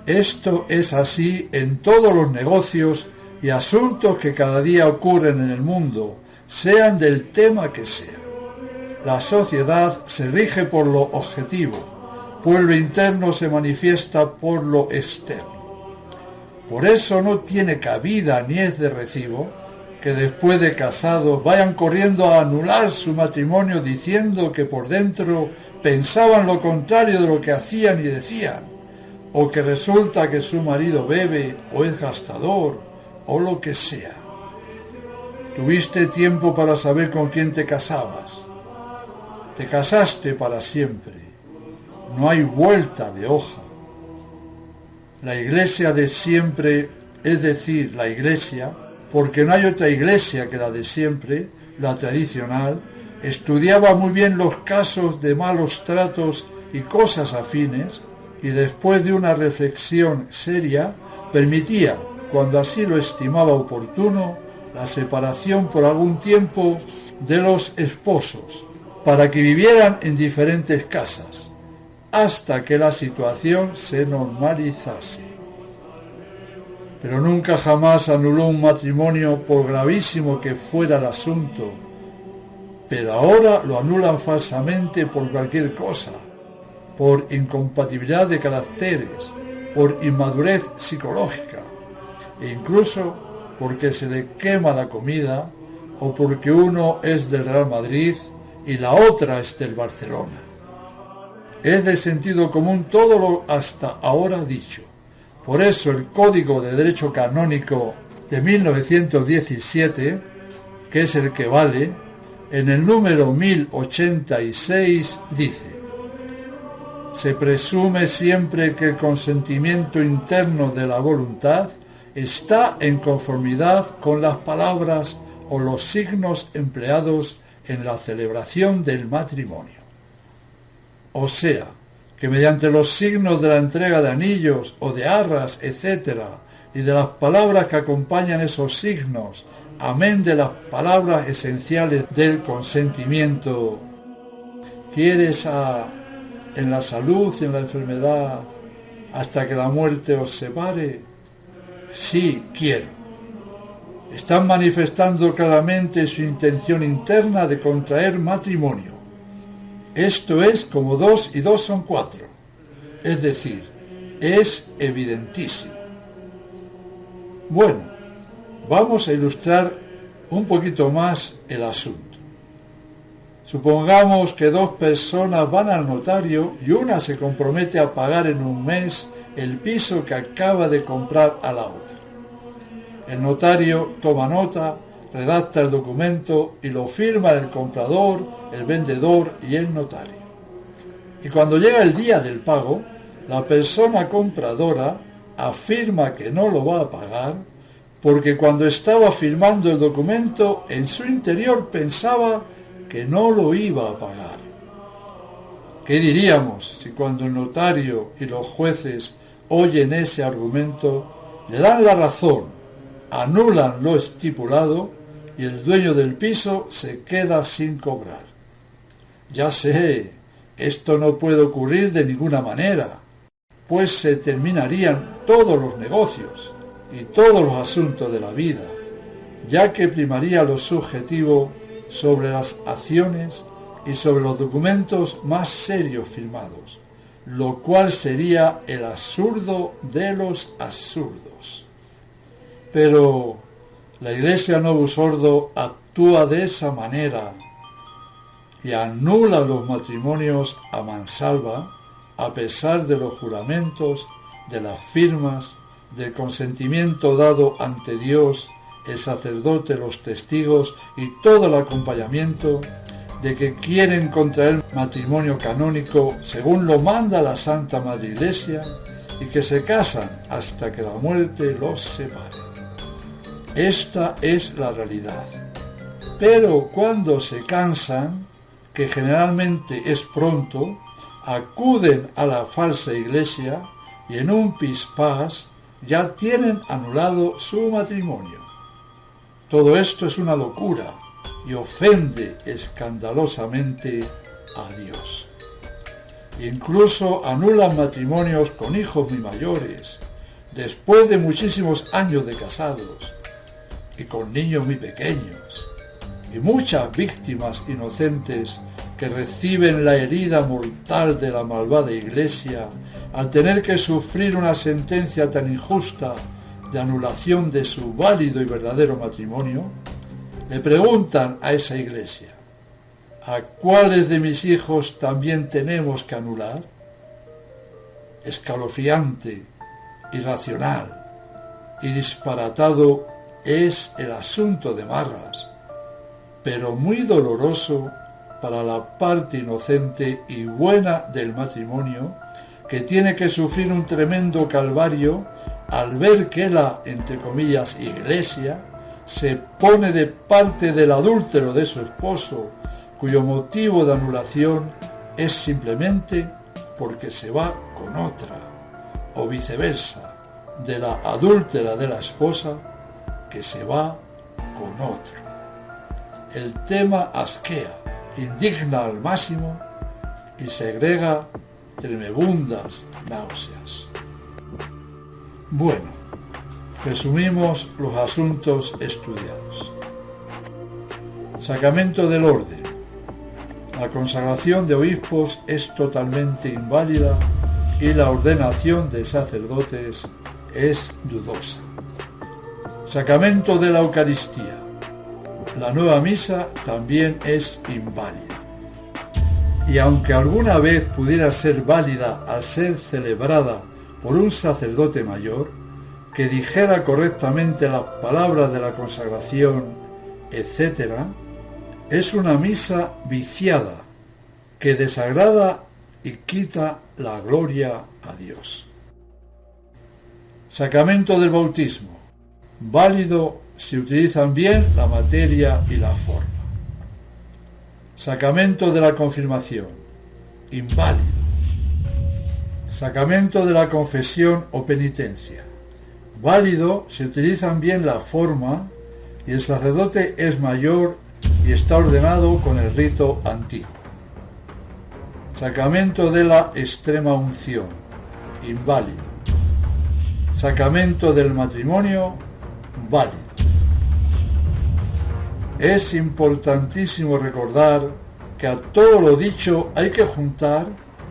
Esto es así en todos los negocios y asuntos que cada día ocurren en el mundo, sean del tema que sea. La sociedad se rige por lo objetivo, pues lo interno se manifiesta por lo externo. Por eso no tiene cabida ni es de recibo que después de casados vayan corriendo a anular su matrimonio diciendo que por dentro pensaban lo contrario de lo que hacían y decían, o que resulta que su marido bebe o es gastador o lo que sea. Tuviste tiempo para saber con quién te casabas. Te casaste para siempre. No hay vuelta de hoja. La Iglesia de siempre, es decir, la Iglesia, porque no hay otra Iglesia que la de siempre, la tradicional, estudiaba muy bien los casos de malos tratos y cosas afines, y después de una reflexión seria, permitía, cuando así lo estimaba oportuno, la separación por algún tiempo de los esposos, para que vivieran en diferentes casas, hasta que la situación se normalizase. Pero nunca jamás anuló un matrimonio por gravísimo que fuera el asunto, pero ahora lo anulan falsamente por cualquier cosa, por incompatibilidad de caracteres, por inmadurez psicológica, e incluso porque se le quema la comida o porque uno es del Real Madrid y la otra es del Barcelona. Es de sentido común todo lo hasta ahora dicho. Por eso el Código de Derecho Canónico de 1917, que es el que vale, en el número 1086 dice: se presume siempre que el consentimiento interno de la voluntad está en conformidad con las palabras o los signos empleados en la celebración del matrimonio. O sea, que mediante los signos de la entrega de anillos o de arras, etc., y de las palabras que acompañan esos signos, amén de las palabras esenciales del consentimiento, ¿quieres en la salud y en la enfermedad hasta que la muerte os separe? Sí, quiero. Están manifestando claramente su intención interna de contraer matrimonio. Esto es como 2 y 2 son 4. Es decir, es evidentísimo. Bueno, vamos a ilustrar un poquito más el asunto. Supongamos que 2 personas van al notario y una se compromete a pagar en un mes el piso que acaba de comprar a la otra. El notario toma nota, redacta el documento y lo firma el comprador, el vendedor y el notario. Y cuando llega el día del pago, la persona compradora afirma que no lo va a pagar porque cuando estaba firmando el documento en su interior pensaba que no lo iba a pagar. ¿Qué diríamos si cuando el notario y los jueces oyen ese argumento, le dan la razón, anulan lo estipulado y el dueño del piso se queda sin cobrar? Ya sé, esto no puede ocurrir de ninguna manera, pues se terminarían todos los negocios y todos los asuntos de la vida, ya que primaría lo subjetivo sobre las acciones y sobre los documentos más serios firmados, lo cual sería el absurdo de los absurdos. Pero la Iglesia Novus Ordo actúa de esa manera y anula los matrimonios a mansalva, a pesar de los juramentos, de las firmas, del consentimiento dado ante Dios, el sacerdote, los testigos y todo el acompañamiento de que quieren contraer matrimonio canónico según lo manda la Santa Madre Iglesia y que se casan hasta que la muerte los separe. Esta es la realidad. Pero cuando se cansan, que generalmente es pronto, acuden a la falsa iglesia y en un pispás ya tienen anulado su matrimonio. Todo esto es una locura y ofende escandalosamente a Dios. Incluso anulan matrimonios con hijos muy mayores, después de muchísimos años de casados, y con niños muy pequeños, y muchas víctimas inocentes que reciben la herida mortal de la malvada Iglesia al tener que sufrir una sentencia tan injusta de anulación de su válido y verdadero matrimonio, le preguntan a esa Iglesia: ¿a cuáles de mis hijos también tenemos que anular? Escalofriante, irracional y disparatado es el asunto de Marras, pero muy doloroso para la parte inocente y buena del matrimonio, que tiene que sufrir un tremendo calvario al ver que la, entre comillas, Iglesia se pone de parte del adúltero de su esposo, cuyo motivo de anulación es simplemente porque se va con otra, o viceversa, de la adúltera de la esposa que se va con otro. El tema asquea, indigna al máximo y segrega tremebundas náuseas. Bueno, resumimos los asuntos estudiados. Sacramento del orden. La consagración de obispos es totalmente inválida y la ordenación de sacerdotes es dudosa. Sacramento de la Eucaristía. la nueva misa también es inválida. Y aunque alguna vez pudiera ser válida al ser celebrada por un sacerdote mayor, que dijera correctamente las palabras de la consagración, etc., es una misa viciada, que desagrada y quita la gloria a Dios. Sacramento del bautismo. Válido si utilizan bien la materia y la forma. Sacramento de la confirmación. Inválido. Sacramento de la confesión o penitencia. Válido si utilizan bien la forma y el sacerdote es mayor y está ordenado con el rito antiguo. Sacramento de la extrema unción. Inválido. Sacramento del matrimonio. Válido. Es importantísimo recordar que a todo lo dicho hay que juntar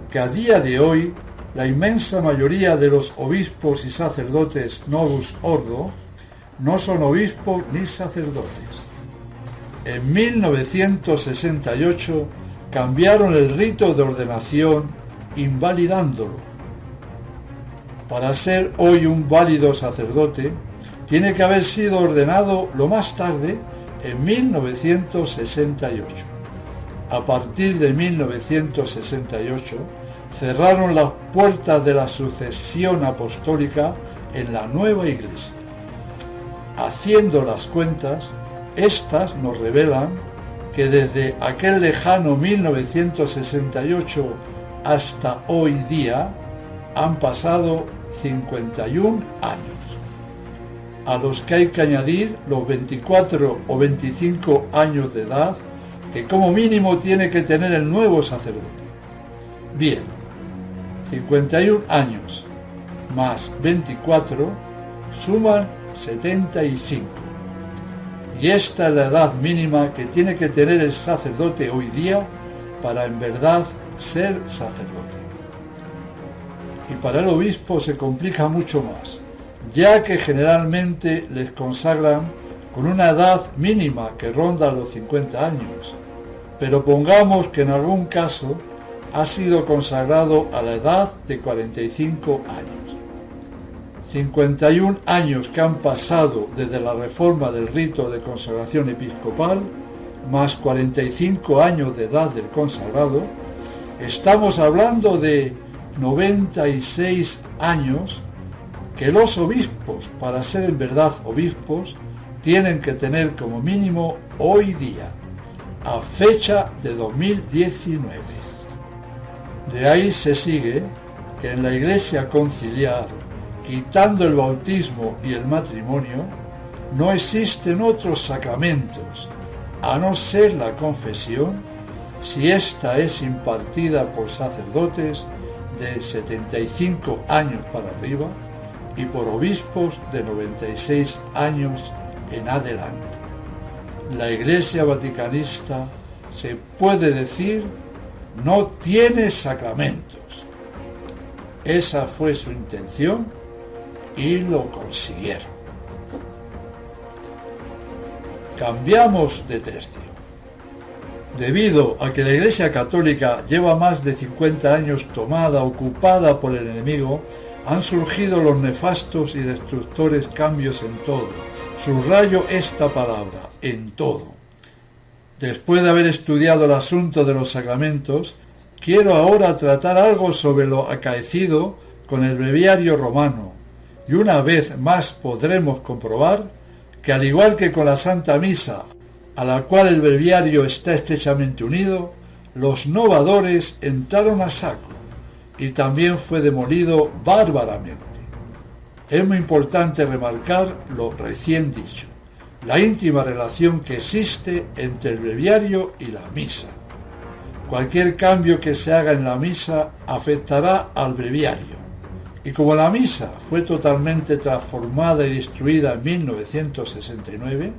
que a día de hoy la inmensa mayoría de los obispos y sacerdotes novus ordo no son obispos ni sacerdotes. En 1968 cambiaron el rito de ordenación invalidándolo. Para ser hoy un válido sacerdote, tiene que haber sido ordenado lo más tarde en 1968. A partir de 1968 cerraron las puertas de la sucesión apostólica en la nueva Iglesia. Haciendo las cuentas, estas nos revelan que desde aquel lejano 1968 hasta hoy día han pasado 51 años, a los que hay que añadir los 24 o 25 años de edad que como mínimo tiene que tener el nuevo sacerdote. Bien, 51 años más 24 suman 75. Y esta es la edad mínima que tiene que tener el sacerdote hoy día para en verdad ser sacerdote. Y para el obispo se complica mucho más, ya que generalmente les consagran con una edad mínima que ronda los 50 años, pero pongamos que en algún caso ha sido consagrado a la edad de 45 años. 51 años que han pasado desde la reforma del rito de consagración episcopal, más 45 años de edad del consagrado, estamos hablando de 96 años que los obispos, para ser en verdad obispos, tienen que tener como mínimo hoy día, a fecha de 2019. De ahí se sigue que en la Iglesia conciliar, quitando el bautismo y el matrimonio, no existen otros sacramentos, a no ser la confesión, si ésta es impartida por sacerdotes de 75 años para arriba y por obispos de 96 años en adelante. La Iglesia Vaticanista, se puede decir, no tiene sacramentos. Esa fue su intención y lo consiguieron. Cambiamos de tercio. Debido a que la Iglesia Católica lleva más de 50 años tomada, ocupada por el enemigo, han surgido los nefastos y destructores cambios en todo. Subrayo esta palabra, en todo. Después de haber estudiado el asunto de los sacramentos, quiero ahora tratar algo sobre lo acaecido con el breviario romano, y una vez más podremos comprobar que al igual que con la Santa Misa, a la cual el breviario está estrechamente unido, los novadores entraron a saco y también fue demolido bárbaramente. Es muy importante remarcar lo recién dicho, la íntima relación que existe entre el breviario y la misa. Cualquier cambio que se haga en la misa afectará al breviario. Y como la misa fue totalmente transformada y destruida en 1969,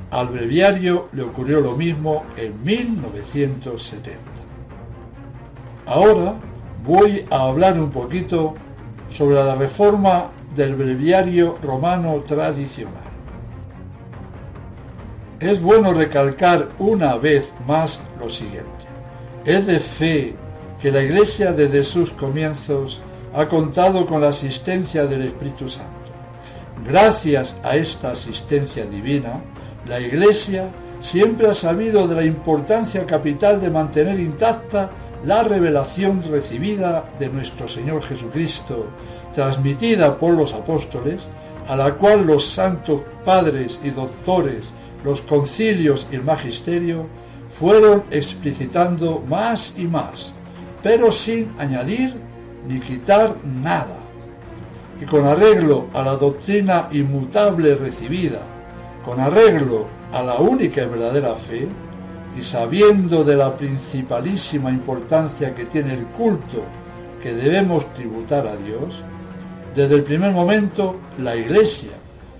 al breviario le ocurrió lo mismo en 1970. Ahora voy a hablar un poquito sobre la reforma del breviario romano tradicional. Es bueno recalcar una vez más lo siguiente. Es de fe que la Iglesia desde sus comienzos ha contado con la asistencia del Espíritu Santo. Gracias a esta asistencia divina, la Iglesia siempre ha sabido de la importancia capital de mantener intacta la revelación recibida de nuestro Señor Jesucristo, transmitida por los apóstoles, a la cual los santos padres y doctores, los concilios y el magisterio fueron explicitando más y más, pero sin añadir ni quitar nada. Y con arreglo a la doctrina inmutable recibida, con arreglo a la única y verdadera fe, y sabiendo de la principalísima importancia que tiene el culto que debemos tributar a Dios, desde el primer momento la Iglesia,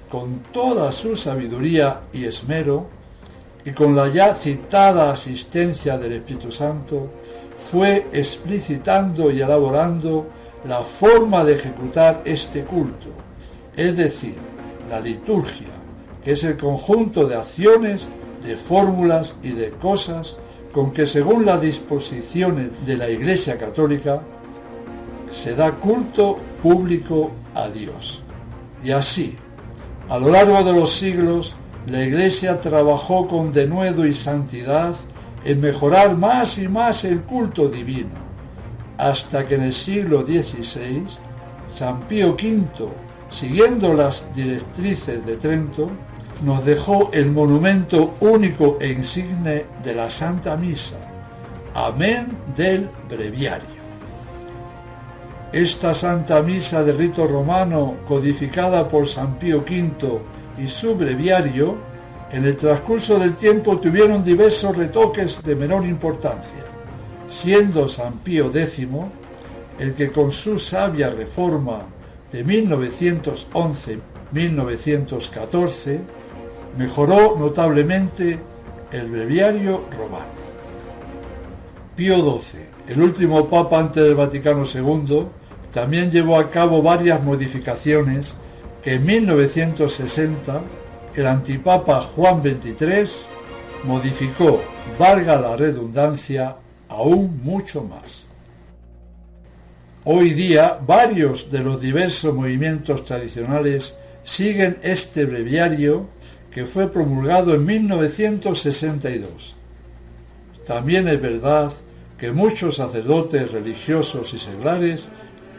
con toda su sabiduría y esmero, y con la ya citada asistencia del Espíritu Santo, fue explicitando y elaborando la forma de ejecutar este culto, es decir, la liturgia, que es el conjunto de acciones, de fórmulas y de cosas con que, según las disposiciones de la Iglesia Católica, se da culto público a Dios. Y así, a lo largo de los siglos, la Iglesia trabajó con denuedo y santidad en mejorar más y más el culto divino, hasta que en el siglo XVI, San Pío V, siguiendo las directrices de Trento, nos dejó el monumento único e insigne de la Santa Misa, amén del breviario. Esta Santa Misa de rito romano, codificada por San Pío V y su breviario, en el transcurso del tiempo tuvieron diversos retoques de menor importancia, siendo San Pío X el que con su sabia reforma de 1911-1914 mejoró notablemente el breviario romano. Pío XII, el último papa antes del Vaticano II, también llevó a cabo varias modificaciones que en 1960 el antipapa Juan XXIII modificó, valga la redundancia, aún mucho más. Hoy día, varios de los diversos movimientos tradicionales siguen este breviario que fue promulgado en 1962. También es verdad que muchos sacerdotes religiosos y seglares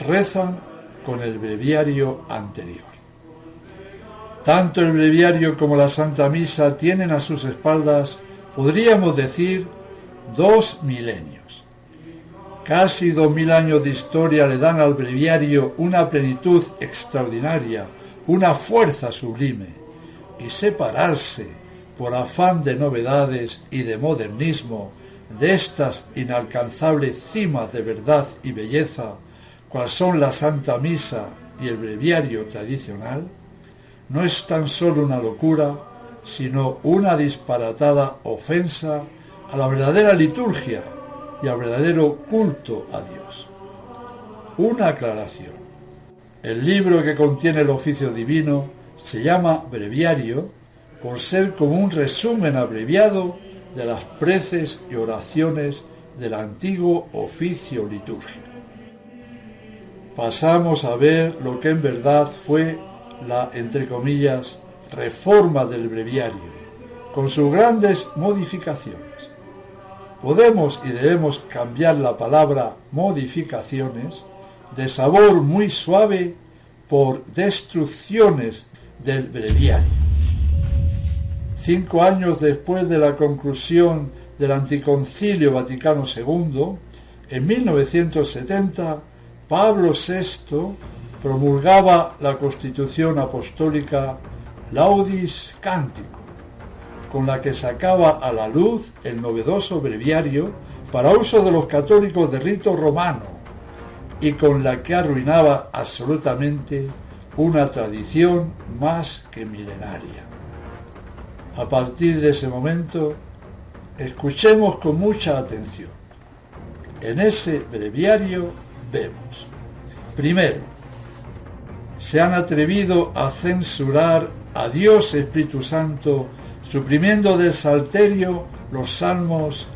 rezan con el breviario anterior. Tanto el breviario como la Santa Misa tienen a sus espaldas, podríamos decir, 2 milenios. Casi 2000 años de historia le dan al breviario una plenitud extraordinaria, una fuerza sublime, y separarse, por afán de novedades y de modernismo, de estas inalcanzables cimas de verdad y belleza, cual son la Santa Misa y el breviario tradicional, no es tan solo una locura, sino una disparatada ofensa a la verdadera liturgia y al verdadero culto a Dios. Una aclaración. El libro que contiene el oficio divino se llama breviario por ser como un resumen abreviado de las preces y oraciones del antiguo oficio litúrgico. Pasamos a ver lo que en verdad fue la, entre comillas, reforma del breviario, con sus grandes modificaciones. Podemos y debemos cambiar la palabra modificaciones, de sabor muy suave, por destrucciones del breviario. 5 años después de la conclusión del Anticoncilio Vaticano II, en 1970, Pablo VI promulgaba la Constitución Apostólica Laudis Cantico, con la que sacaba a la luz el novedoso breviario para uso de los católicos de rito romano y con la que arruinaba absolutamente una tradición más que milenaria. A partir de ese momento, escuchemos con mucha atención. En ese breviario vemos, primero, se han atrevido a censurar a Dios Espíritu Santo suprimiendo del Salterio los salmos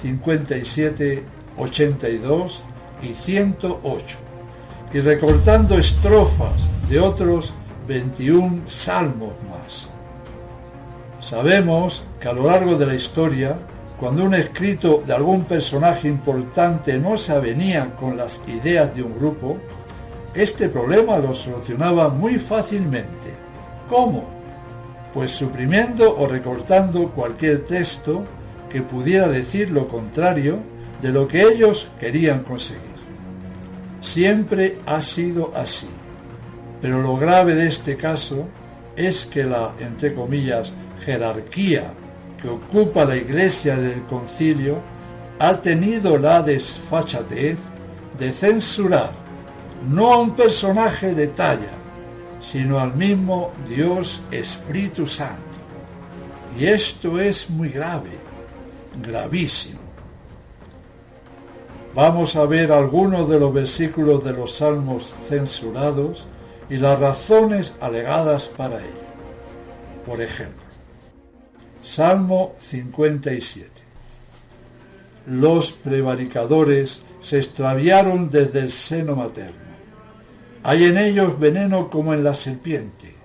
57, 82 y 108, y recortando estrofas de otros 21 salmos más. Sabemos que a lo largo de la historia, cuando un escrito de algún personaje importante no se avenía con las ideas de un grupo, este problema lo solucionaba muy fácilmente. ¿Cómo? Pues suprimiendo o recortando cualquier texto que pudiera decir lo contrario de lo que ellos querían conseguir. Siempre ha sido así, pero lo grave de este caso es que la, entre comillas, jerarquía que ocupa la Iglesia del Concilio ha tenido la desfachatez de censurar no a un personaje de talla, sino al mismo Dios Espíritu Santo. Y esto es muy grave, gravísimo. Vamos a ver algunos de los versículos de los salmos censurados y las razones alegadas para ello. Por ejemplo, Salmo 57. Los prevaricadores se extraviaron desde el seno materno. Hay en ellos veneno como en la serpiente.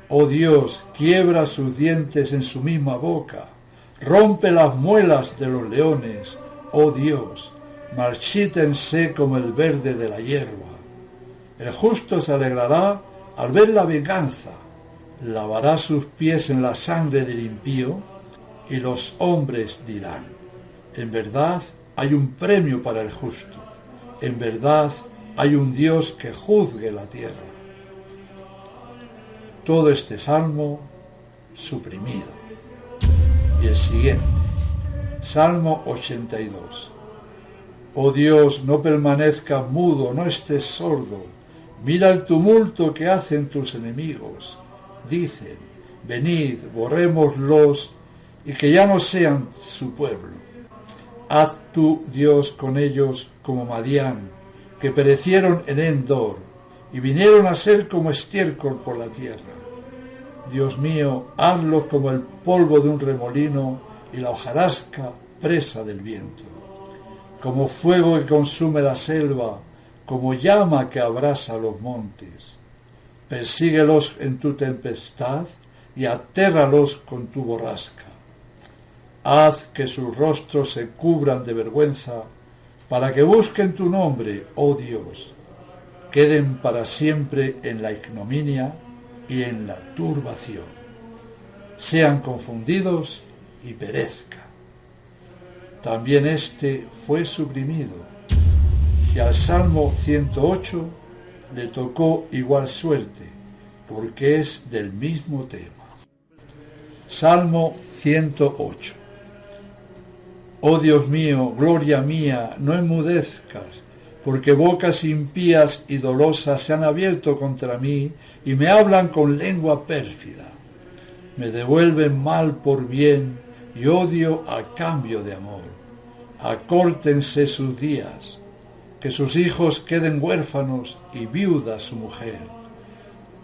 Oh Dios, quiebra sus dientes en su misma boca. Rompe las muelas de los leones. Oh Dios, marchítense como el verde de la hierba. El justo se alegrará al ver la venganza. Lavará sus pies en la sangre del impío, y los hombres dirán: en verdad hay un premio para el justo, en verdad hay un Dios que juzgue la tierra. Todo este salmo suprimido. Y el siguiente, Salmo 82. Oh Dios, no permanezcas mudo, no estés sordo. Mira el tumulto que hacen tus enemigos. Dicen: venid, borrémoslos, y que ya no sean su pueblo. Haz tú, Dios, con ellos como Madián, que perecieron en Endor, y vinieron a ser como estiércol por la tierra. Dios mío, hazlos como el polvo de un remolino y la hojarasca presa del viento. Como fuego que consume la selva, como llama que abrasa los montes. Persíguelos en tu tempestad y atérralos con tu borrasca. Haz que sus rostros se cubran de vergüenza, para que busquen tu nombre, oh Dios. Queden para siempre en la ignominia y en la turbación. Sean confundidos y perezcan. También este fue suprimido, y al Salmo 108 le tocó igual suerte, porque es del mismo tema. Salmo 108. Oh Dios mío, gloria mía, no enmudezcas, porque bocas impías y dolosas se han abierto contra mí y me hablan con lengua pérfida. Me devuelven mal por bien y odio a cambio de amor. Acórtense sus días, que sus hijos queden huérfanos y viuda su mujer.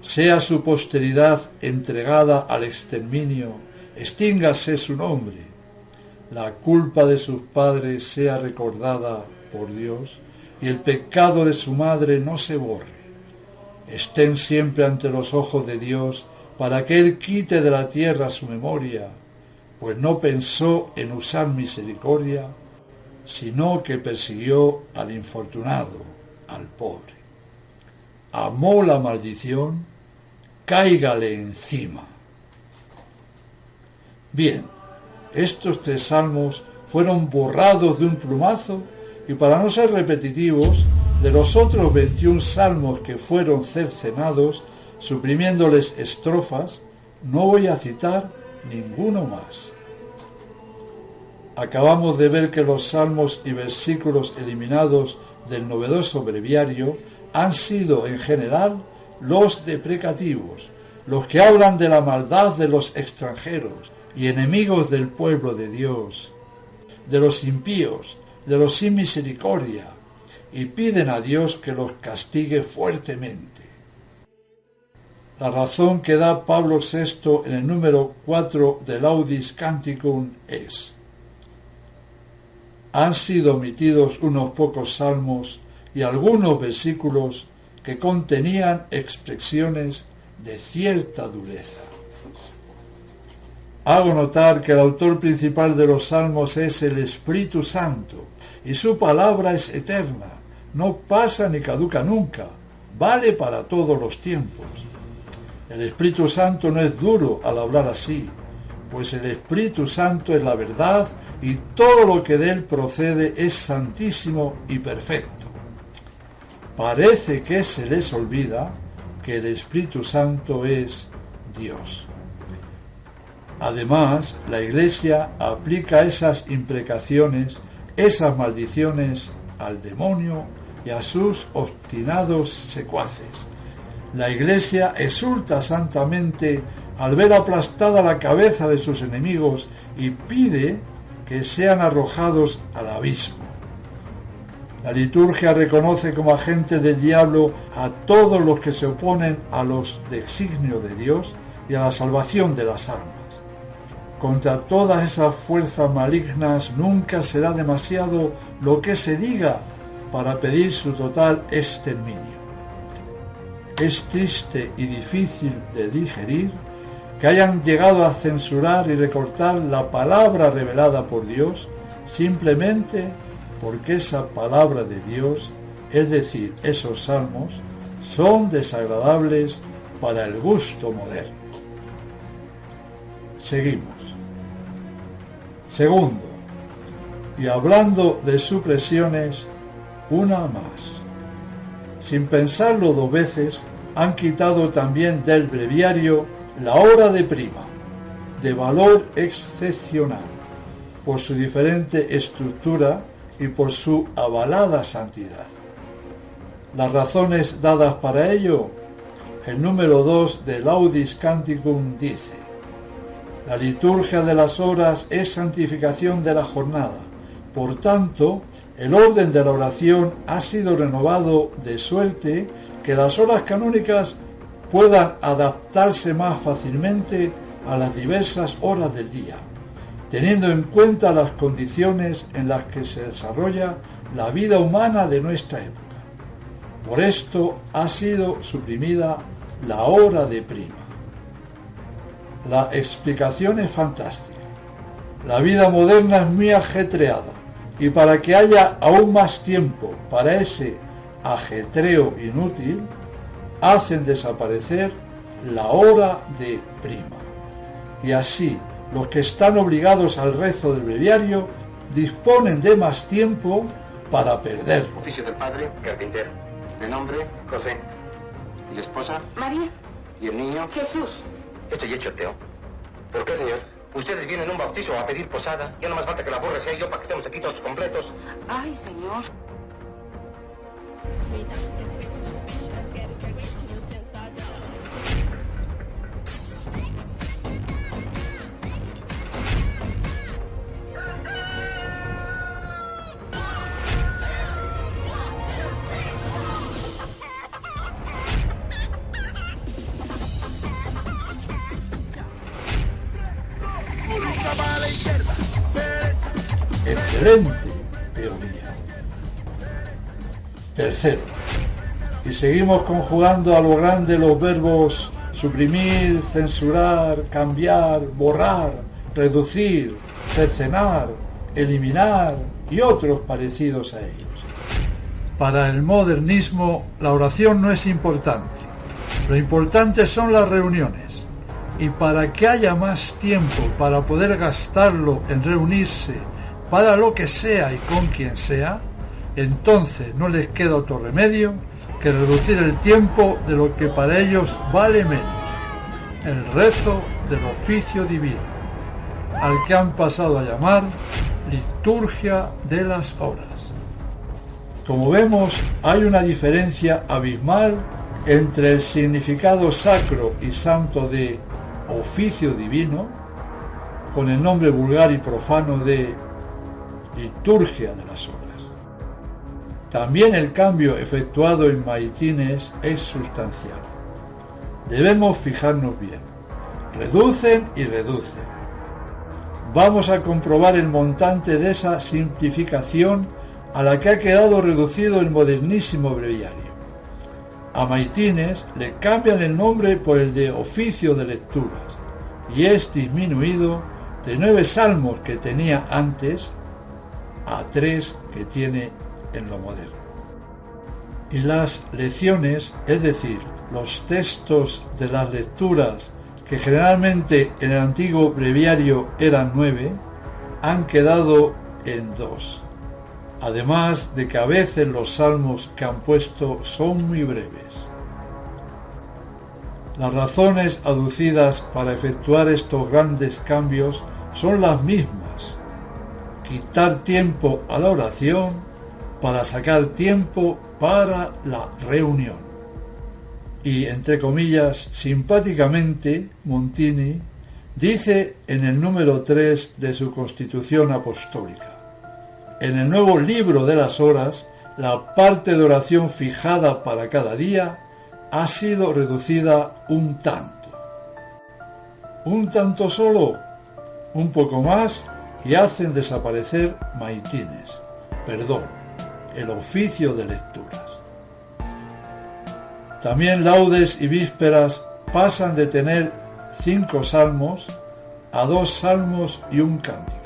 Sea su posteridad entregada al exterminio, extíngase su nombre. La culpa de sus padres sea recordada por Dios, y el pecado de su madre no se borre. Estén siempre ante los ojos de Dios, para que Él quite de la tierra su memoria, pues no pensó en usar misericordia, sino que persiguió al infortunado, al pobre. Amó la maldición, cáigale encima. Bien, estos 3 salmos fueron borrados de un plumazo, y para no ser repetitivos, de los otros 21 salmos que fueron cercenados, suprimiéndoles estrofas, no voy a citar ninguno más. Acabamos de ver que los salmos y versículos eliminados del novedoso breviario han sido, en general, los deprecativos, los que hablan de la maldad de los extranjeros y enemigos del pueblo de Dios, de los impíos, de los sin misericordia, y piden a Dios que los castigue fuertemente. La razón que da Pablo VI en el número 4 del Laudis Canticum es: han sido omitidos unos pocos salmos y algunos versículos que contenían expresiones de cierta dureza. Hago notar que el autor principal de los salmos es el Espíritu Santo, y su palabra es eterna, no pasa ni caduca nunca, vale para todos los tiempos. El Espíritu Santo no es duro al hablar así, pues el Espíritu Santo es la verdad y todo lo que de él procede es santísimo y perfecto. Parece que se les olvida que el Espíritu Santo es Dios. Además, la Iglesia aplica esas imprecaciones, esas maldiciones al demonio y a sus obstinados secuaces. La Iglesia exulta santamente al ver aplastada la cabeza de sus enemigos y pide que sean arrojados al abismo. La liturgia reconoce como agentes del diablo a todos los que se oponen a los designios de Dios y a la salvación de las almas. Contra todas esas fuerzas malignas nunca será demasiado lo que se diga para pedir su total exterminio. Es triste y difícil de digerir que hayan llegado a censurar y recortar la palabra revelada por Dios simplemente porque esa palabra de Dios, es decir, esos salmos, son desagradables para el gusto moderno. Seguimos. Segundo, y hablando de supresiones, una más. Sin pensarlo dos veces, han quitado también del breviario la hora de prima, de valor excepcional, por su diferente estructura y por su avalada santidad. Las razones dadas para ello, el número 2 de Laudis Canticum dice: la liturgia de las horas es santificación de la jornada. Por tanto, el orden de la oración ha sido renovado de suerte que las horas canónicas puedan adaptarse más fácilmente a las diversas horas del día, teniendo en cuenta las condiciones en las que se desarrolla la vida humana de nuestra época. Por esto ha sido suprimida la hora de prima. La explicación es fantástica. La vida moderna es muy ajetreada y para que haya aún más tiempo para ese ajetreo inútil, hacen desaparecer la hora de prima. Y así, los que están obligados al rezo del breviario disponen de más tiempo para perderlo. Oficio del padre, carpintero. De nombre, José. ¿Y la esposa? María. ¿Y el niño? Jesús. Estoy hecho ateo. ¿Por qué, señor? Ustedes vienen a un bautizo a pedir posada. Ya no más falta que la borra sea yo para que estemos aquí todos completos. Ay, señor. Excelente teoría. Tercero, y seguimos conjugando a lo grande los verbos suprimir, censurar, cambiar, borrar, reducir, cercenar, eliminar y otros parecidos a ellos. Para el modernismo, la oración no es importante. Lo importante son las reuniones. Y para que haya más tiempo para poder gastarlo en reunirse para lo que sea y con quien sea, entonces no les queda otro remedio que reducir el tiempo de lo que para ellos vale menos, el rezo del oficio divino, al que han pasado a llamar liturgia de las horas. Como vemos, hay una diferencia abismal entre el significado sacro y santo de oficio divino, con el nombre vulgar y profano de liturgia de las horas. También el cambio efectuado en Maitines es sustancial. Debemos fijarnos bien. Reducen y reducen. Vamos a comprobar el montante de esa simplificación a la que ha quedado reducido el modernísimo breviario. A Maitines le cambian el nombre por el de oficio de lecturas y es disminuido de 9 salmos que tenía antes a 3 que tiene en lo moderno. Y las lecciones, es decir, los textos de las lecturas que generalmente en el antiguo breviario eran 9, han quedado en 2. Además de que a veces los salmos que han puesto son muy breves. Las razones aducidas para efectuar estos grandes cambios son las mismas. Quitar tiempo a la oración para sacar tiempo para la reunión. Y, entre comillas, simpáticamente, Montini dice en el número 3 de su Constitución Apostólica: en el nuevo libro de las horas, la parte de oración fijada para cada día ha sido reducida un tanto. ¿Un tanto solo? Un poco más y hacen desaparecer Maitines, el oficio de lecturas. También laudes y vísperas pasan de tener 5 salmos a 2 salmos y un cántico.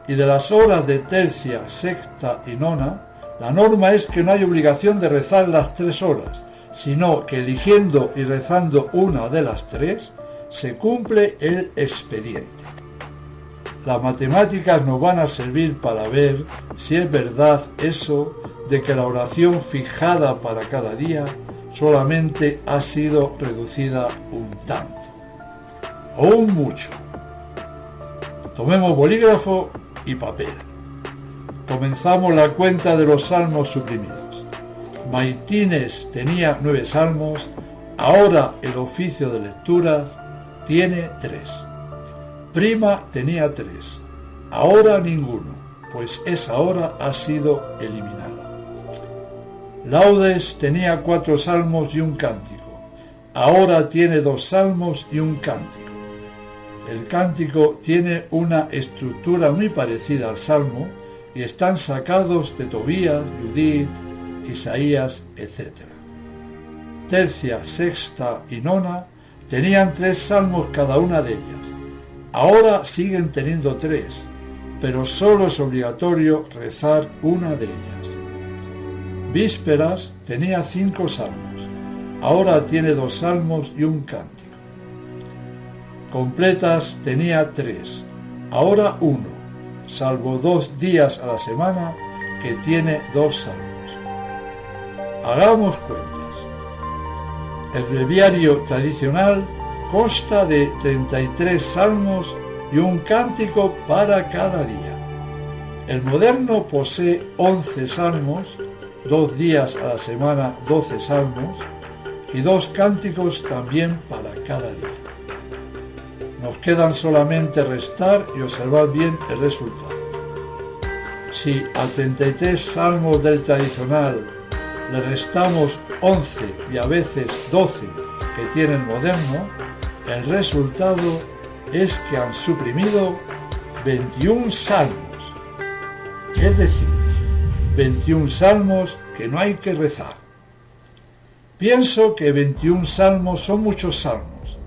Y de las horas de tercia, sexta y nona, la norma es que no hay obligación de rezar las 3 horas, sino que eligiendo y rezando una de las 3, se cumple el expediente. Las matemáticas nos van a servir para ver si es verdad eso de que la oración fijada para cada día solamente ha sido reducida un tanto, o un mucho. Tomemos bolígrafo y papel. Comenzamos la cuenta de los salmos suprimidos. Maitines tenía 9 salmos, ahora el oficio de lecturas tiene 3. Prima tenía 3, ahora ninguno, pues esa hora ha sido eliminada. Laudes tenía 4 salmos y un cántico, ahora tiene 2 salmos y un cántico. El cántico tiene una estructura muy parecida al salmo y están sacados de Tobías, Judith, Isaías, etc. Tercia, sexta y nona tenían 3 salmos cada una de ellas. Ahora siguen teniendo 3, pero solo es obligatorio rezar una de ellas. Vísperas tenía 5 salmos, ahora tiene 2 salmos y un cántico. Completas tenía 3, ahora 1, salvo 2 días a la semana que tiene 2 salmos. Hagamos cuentas. El breviario tradicional consta de 33 salmos y un cántico para cada día. El moderno posee 11 salmos, 2 días a la semana 12 salmos y 2 cánticos también para cada día. Nos quedan solamente restar y observar bien el resultado. Si a 33 salmos del tradicional le restamos 11 y a veces 12 que tiene el moderno, el resultado es que han suprimido 21 salmos, es decir, 21 salmos que no hay que rezar. Pienso que 21 salmos son muchos salmos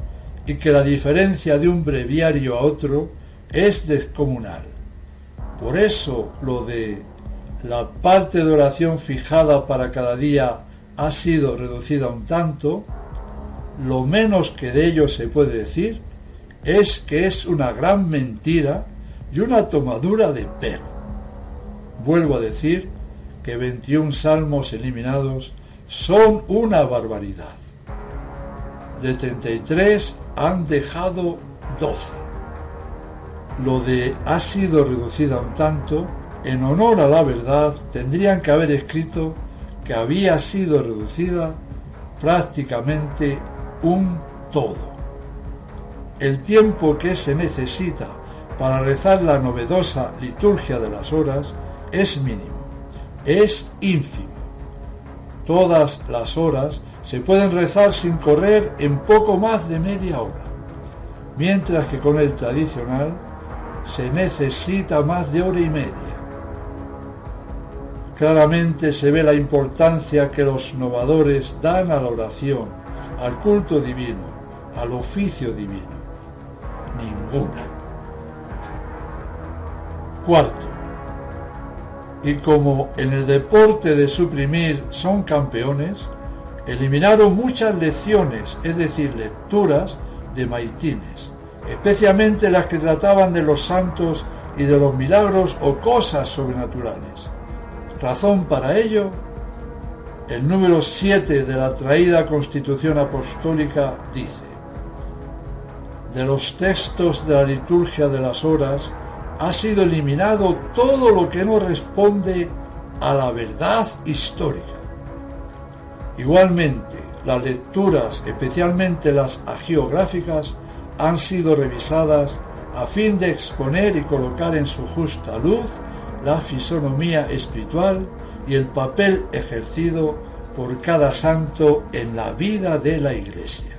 y que la diferencia de un breviario a otro es descomunal. Por eso lo de la parte de oración fijada para cada día ha sido reducida un tanto, lo menos que de ello se puede decir es que es una gran mentira y una tomadura de pelo. Vuelvo a decir que 21 salmos eliminados son una barbaridad. De 33 han dejado 12. Lo de ha sido reducida un tanto, en honor a la verdad, tendrían que haber escrito que había sido reducida prácticamente un todo. El tiempo que se necesita para rezar la novedosa liturgia de las horas es mínimo, es ínfimo. Todas las horas se pueden rezar sin correr en poco más de media hora, mientras que con el tradicional se necesita más de hora y media. Claramente se ve la importancia que los novadores dan a la oración, al culto divino, al oficio divino. Ninguna. Cuarto, y como en el deporte de suprimir son campeones, eliminaron muchas lecciones, es decir, lecturas de maitines, especialmente las que trataban de los santos y de los milagros o cosas sobrenaturales. Razón para ello, el número 7 de la traída Constitución Apostólica dice: de los textos de la liturgia de las horas ha sido eliminado todo lo que no responde a la verdad histórica. Igualmente, las lecturas, especialmente las hagiográficas, han sido revisadas a fin de exponer y colocar en su justa luz la fisonomía espiritual y el papel ejercido por cada santo en la vida de la Iglesia.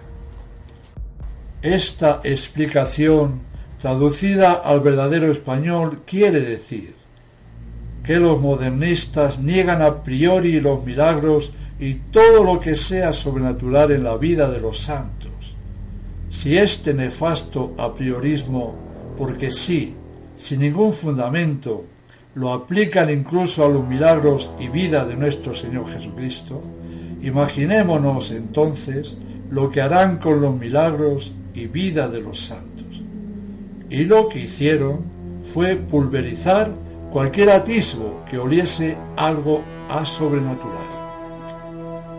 Esta explicación, traducida al verdadero español, quiere decir que los modernistas niegan a priori los milagros y todo lo que sea sobrenatural en la vida de los santos. Si este nefasto apriorismo, porque sí, sin ningún fundamento, lo aplican incluso a los milagros y vida de nuestro Señor Jesucristo, imaginémonos entonces lo que harán con los milagros y vida de los santos. Y lo que hicieron fue pulverizar cualquier atisbo que oliese algo a sobrenatural.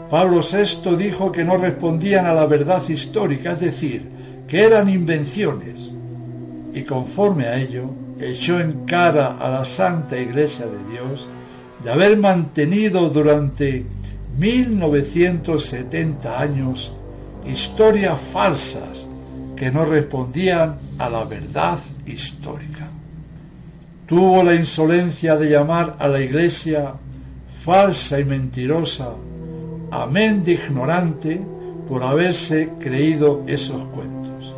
Pablo VI dijo que no respondían a la verdad histórica, es decir, que eran invenciones, y conforme a ello echó en cara a la Santa Iglesia de Dios de haber mantenido durante 1970 años historias falsas que no respondían a la verdad histórica. Tuvo la insolencia de llamar a la Iglesia falsa y mentirosa, amén de ignorante, por haberse creído esos cuentos.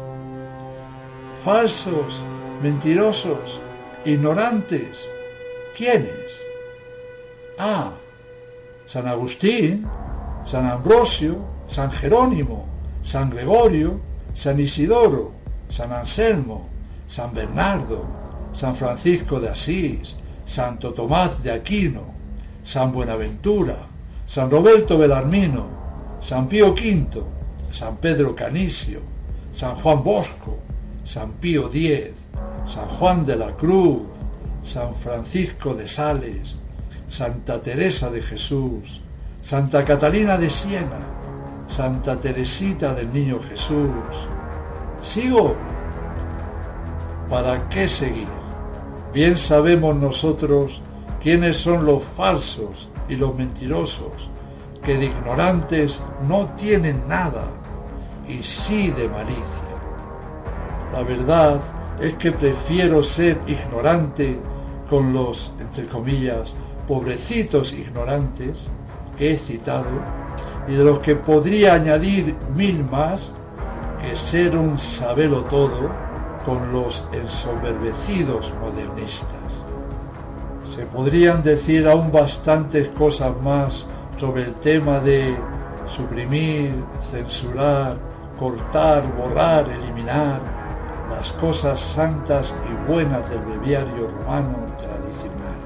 Falsos, mentirosos, ignorantes, ¿quiénes? San Agustín, San Ambrosio, San Jerónimo, San Gregorio, San Isidoro, San Anselmo, San Bernardo, San Francisco de Asís, Santo Tomás de Aquino, San Buenaventura, San Roberto Belarmino, San Pío V, San Pedro Canisio, San Juan Bosco, San Pío X, San Juan de la Cruz, San Francisco de Sales, Santa Teresa de Jesús, Santa Catalina de Siena, Santa Teresita del Niño Jesús. ¿Sigo? ¿Para qué seguir? Bien sabemos nosotros quiénes son los falsos y los mentirosos, que de ignorantes no tienen nada, y sí de malicia. La verdad es que prefiero ser ignorante con los, entre comillas, pobrecitos ignorantes que he citado, y de los que podría añadir 1000 más, que ser un sabelotodo con los ensoberbecidos modernistas. Se podrían decir aún bastantes cosas más sobre el tema de suprimir, censurar, cortar, borrar, eliminar las cosas santas y buenas del breviario romano tradicional.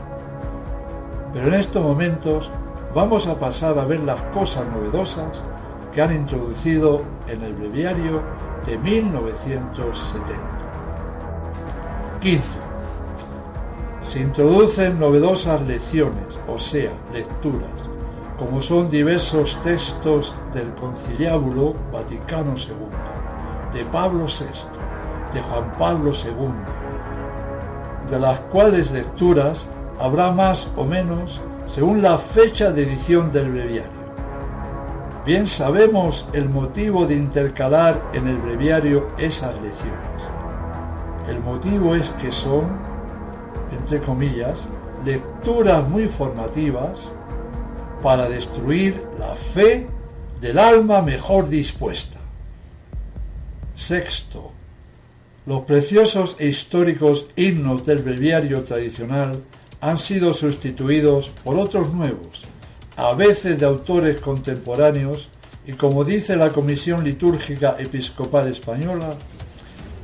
Pero en estos momentos vamos a pasar a ver las cosas novedosas que han introducido en el breviario de 1970. Quinto, se introducen novedosas lecciones, o sea, lecturas, como son diversos textos del Conciliábulo Vaticano II, de Pablo VI, de Juan Pablo II, de las cuales lecturas habrá más o menos según la fecha de edición del breviario. Bien sabemos el motivo de intercalar en el breviario esas lecciones. El motivo es que son, entre comillas, lecturas muy formativas para destruir la fe del alma mejor dispuesta. Sexto, los preciosos e históricos himnos del breviario tradicional han sido sustituidos por otros nuevos, a veces de autores contemporáneos, y como dice la Comisión Litúrgica Episcopal Española,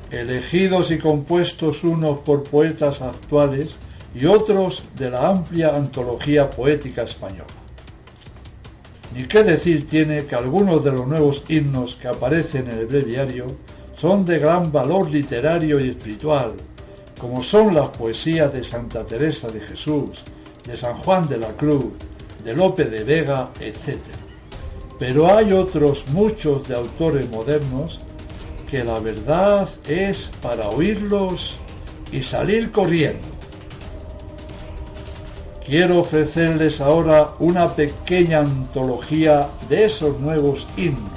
elegidos y compuestos unos por poetas actuales y otros de la amplia antología poética española. Ni qué decir tiene que algunos de los nuevos himnos que aparecen en el breviario son de gran valor literario y espiritual, como son las poesías de Santa Teresa de Jesús, de San Juan de la Cruz, de Lope de Vega, etc. Pero hay otros muchos de autores modernos que la verdad es para oírlos y salir corriendo. Quiero ofrecerles ahora una pequeña antología de esos nuevos himnos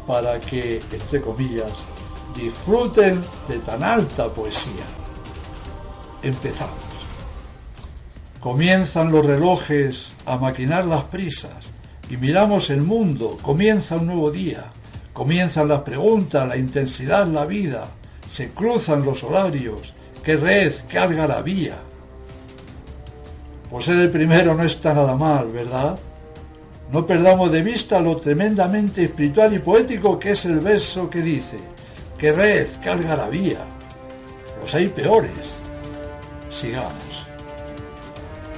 para que, entre comillas, disfruten de tan alta poesía. Empezamos. Comienzan los relojes a maquinar las prisas y miramos el mundo, comienza un nuevo día, comienzan las preguntas, la intensidad, la vida, se cruzan los horarios, qué red, qué algarabía. Por ser el primero no está nada mal, ¿verdad? No perdamos de vista lo tremendamente espiritual y poético que es el verso que dice, qué red, qué algarabía. Los hay peores. Sigamos.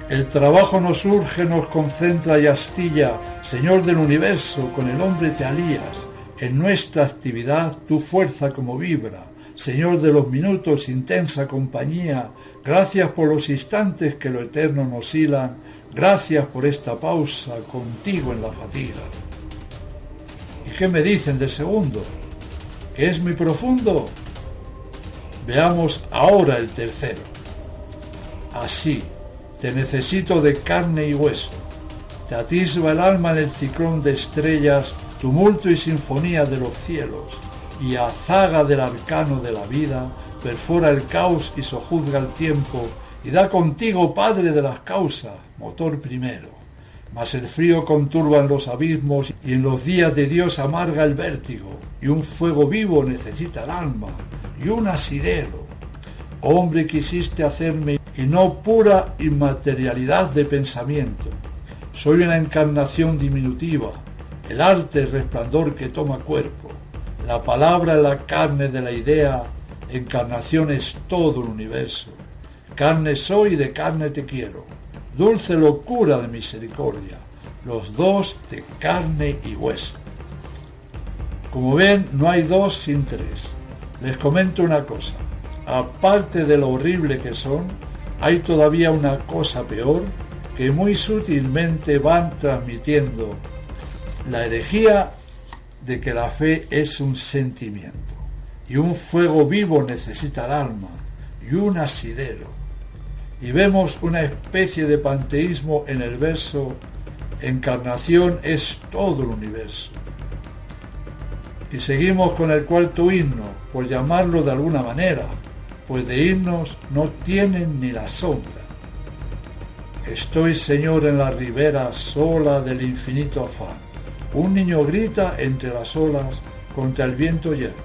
El trabajo nos urge, nos concentra y astilla, Señor del universo, con el hombre te alías, en nuestra actividad tu fuerza como vibra, Señor de los minutos, intensa compañía, gracias por los instantes que lo eterno nos hilan, gracias por esta pausa contigo en la fatiga. ¿Y qué me dicen del segundo? ¿Que es muy profundo? Veamos ahora el tercero. Así, te necesito de carne y hueso, te atisba el alma en el ciclón de estrellas, tumulto y sinfonía de los cielos, y a zaga del arcano de la vida, perfora el caos y sojuzga el tiempo, y da contigo, Padre de las causas, motor primero. Mas el frío conturba en los abismos, y en los días de Dios amarga el vértigo, y un fuego vivo necesita el alma, y un asidero. Hombre quisiste hacerme, y no pura inmaterialidad de pensamiento. Soy una encarnación diminutiva, el arte, el resplandor que toma cuerpo. La palabra es la carne de la idea, encarnación es todo el universo. Carne soy y de carne te quiero, dulce locura de misericordia, los dos de carne y hueso. Como ven, no hay dos sin tres. Les comento una cosa, aparte de lo horrible que son, hay todavía una cosa peor que muy sutilmente van transmitiendo, la herejía de que la fe es un sentimiento, y un fuego vivo necesita el alma, y un asidero. Y vemos una especie de panteísmo en el verso, encarnación es todo el universo. Y seguimos con el cuarto himno, por llamarlo de alguna manera, pues de himnos no tienen ni la sombra. Estoy, Señor, en la ribera sola del infinito afán. Un niño grita entre las olas contra el viento yermo.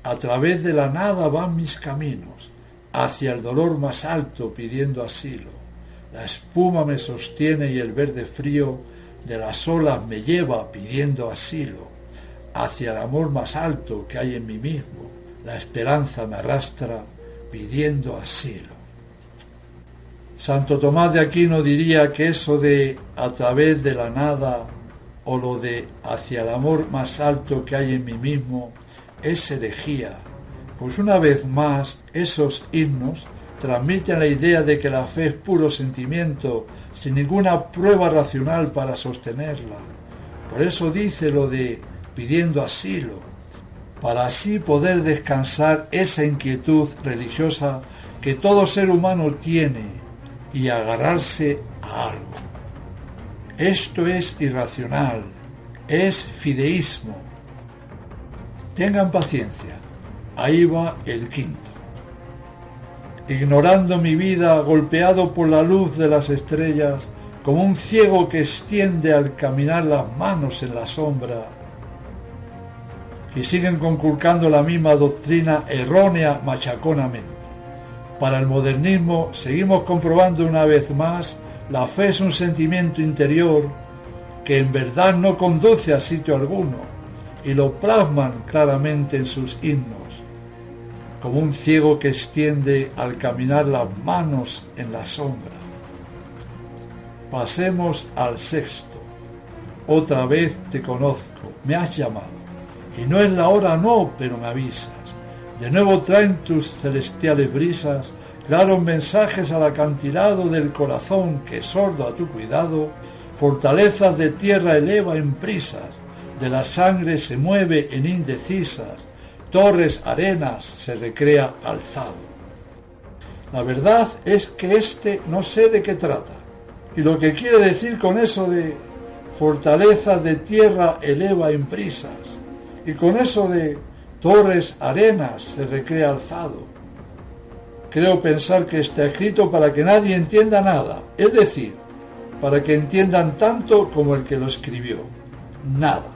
A través de la nada van mis caminos, hacia el dolor más alto pidiendo asilo. La espuma me sostiene y el verde frío de las olas me lleva pidiendo asilo. Hacia el amor más alto que hay en mí mismo, la esperanza me arrastra pidiendo asilo. Santo Tomás de Aquino diría que eso de a través de la nada o lo de hacia el amor más alto que hay en mí mismo es herejía, pues una vez más esos himnos transmiten la idea de que la fe es puro sentimiento, sin ninguna prueba racional para sostenerla. Por eso dice lo de pidiendo asilo, para así poder descansar esa inquietud religiosa que todo ser humano tiene y agarrarse a algo. Esto es irracional, es fideísmo. Tengan paciencia, ahí va el quinto. Ignorando mi vida, golpeado por la luz de las estrellas, como un ciego que extiende al caminar las manos en la sombra, y siguen conculcando la misma doctrina errónea machaconamente. Para el modernismo seguimos comprobando una vez más, la fe es un sentimiento interior que en verdad no conduce a sitio alguno, y lo plasman claramente en sus himnos, como un ciego que extiende al caminar las manos en la sombra. Pasemos al sexto. Otra vez te conozco, me has llamado, y no es la hora, no, pero me avisas. De nuevo traen tus celestiales brisas, claros mensajes al acantilado del corazón que, sordo a tu cuidado, fortalezas de tierra eleva en prisas, de la sangre se mueve en indecisas, torres, arenas se recrea alzado. La verdad es que no sé de qué trata, y lo que quiere decir con eso de fortalezas de tierra eleva en prisas, y con eso de torres, arenas se recrea alzado. Creo pensar que está escrito para que nadie entienda nada, es decir, para que entiendan tanto como el que lo escribió, nada.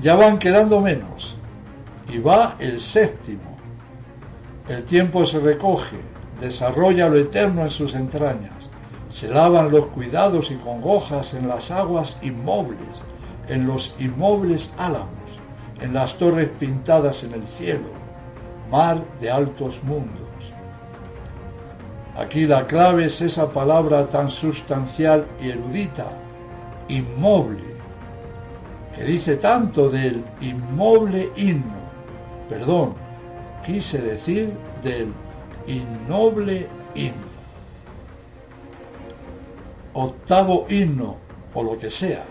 Ya van quedando menos, y va el séptimo. El tiempo se recoge, desarrolla lo eterno en sus entrañas, se lavan los cuidados y congojas en las aguas inmóviles, en los inmóviles álamos, en las torres pintadas en el cielo, mar de altos mundos. Aquí la clave es esa palabra tan sustancial y erudita, inmoble, que dice tanto del inmoble himno, perdón, quise decir del innoble himno. Octavo himno, o lo que sea.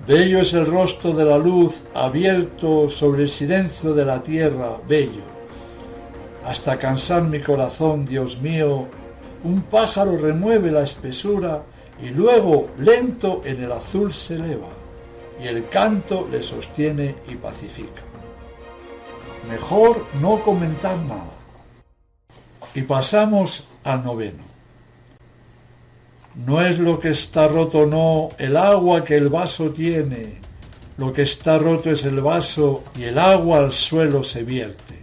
Bello es el rostro de la luz abierto sobre el silencio de la tierra, bello. Hasta cansar mi corazón, Dios mío, un pájaro remueve la espesura y luego lento en el azul se eleva, y el canto le sostiene y pacifica. Mejor no comentar nada. Y pasamos al noveno. No es lo que está roto, no, el agua que el vaso tiene. Lo que está roto es el vaso y el agua al suelo se vierte.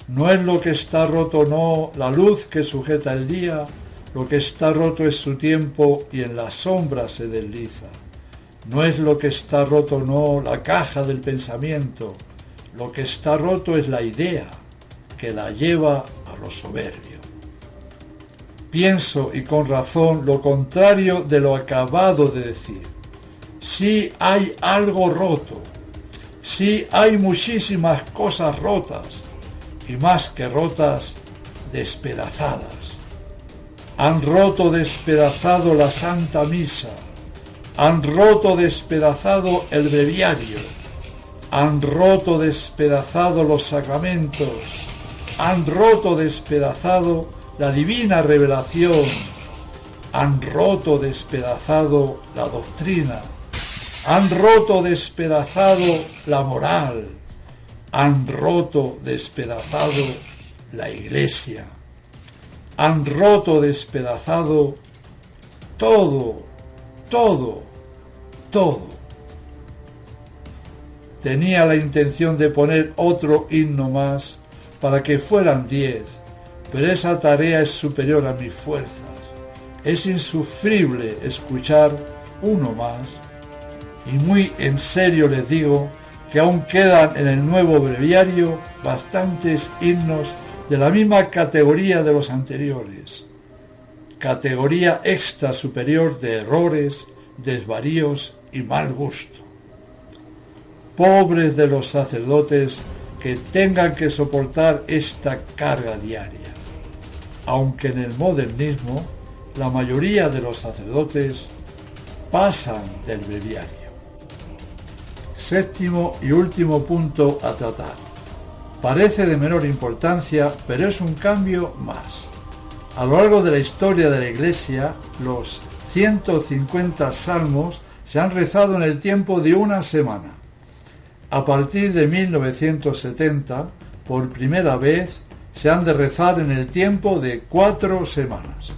No es lo que está roto, no, la luz que sujeta el día. Lo que está roto es su tiempo y en la sombra se desliza. No es lo que está roto, no, la caja del pensamiento. Lo que está roto es la idea que la lleva a lo soberbio. Pienso, y con razón, lo contrario de lo acabado de decir. Sí hay algo roto, sí hay muchísimas cosas rotas, y más que rotas, despedazadas. Han roto despedazado la Santa Misa, han roto despedazado el breviario, han roto despedazado los sacramentos, han roto despedazado la divina revelación, han roto despedazado la doctrina, han roto despedazado la moral, han roto despedazado la Iglesia, han roto despedazado todo. Tenía la intención de poner otro himno más para que fueran 10, pero esa tarea es superior a mis fuerzas. Es insufrible escuchar uno más, y muy en serio les digo que aún quedan en el nuevo breviario bastantes himnos de la misma categoría de los anteriores, categoría extra superior de errores, desvaríos y mal gusto. Pobres de los sacerdotes que tengan que soportar esta carga diaria, aunque en el modernismo la mayoría de los sacerdotes pasan del breviario. Séptimo y último punto a tratar. Parece de menor importancia, pero es un cambio más. A lo largo de la historia de la Iglesia, los 150 salmos se han rezado en el tiempo de una semana. A partir de 1970, por primera vez, se han de rezar en el tiempo de 4 semanas.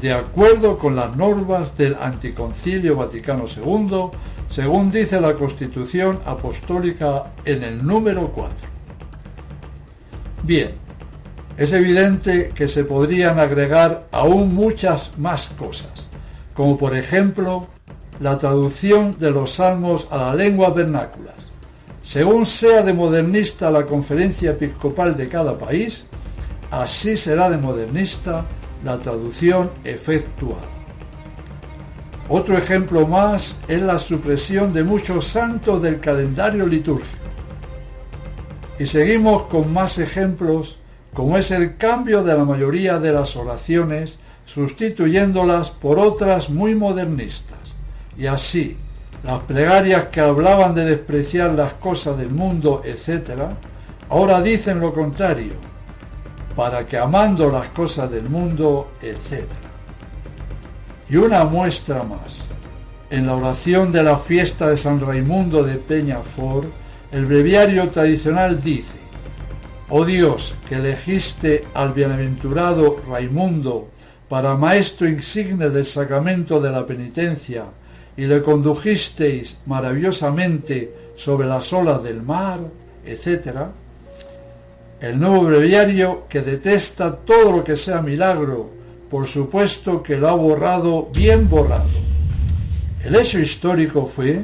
de acuerdo con las normas del Anticoncilio Vaticano II, según dice la Constitución Apostólica en el número 4. Bien, es evidente que se podrían agregar aún muchas más cosas, como por ejemplo la traducción de los salmos a las lenguas vernáculas. Según sea de modernista la conferencia episcopal de cada país, así será de modernista la traducción efectuada. Otro ejemplo más es la supresión de muchos santos del calendario litúrgico. Y seguimos con más ejemplos, como es el cambio de la mayoría de las oraciones, sustituyéndolas por otras muy modernistas. Y así, las plegarias que hablaban de despreciar las cosas del mundo, etc., ahora dicen lo contrario, para que amando las cosas del mundo, etc. Y una muestra más. En la oración de la fiesta de San Raimundo de Peñafort, el breviario tradicional dice: «Oh Dios, que elegiste al bienaventurado Raimundo para maestro insigne del sacramento de la penitencia y le condujisteis maravillosamente sobre las olas del mar», etc. El nuevo breviario, que detesta todo lo que sea milagro, por supuesto que lo ha borrado bien borrado. El hecho histórico fue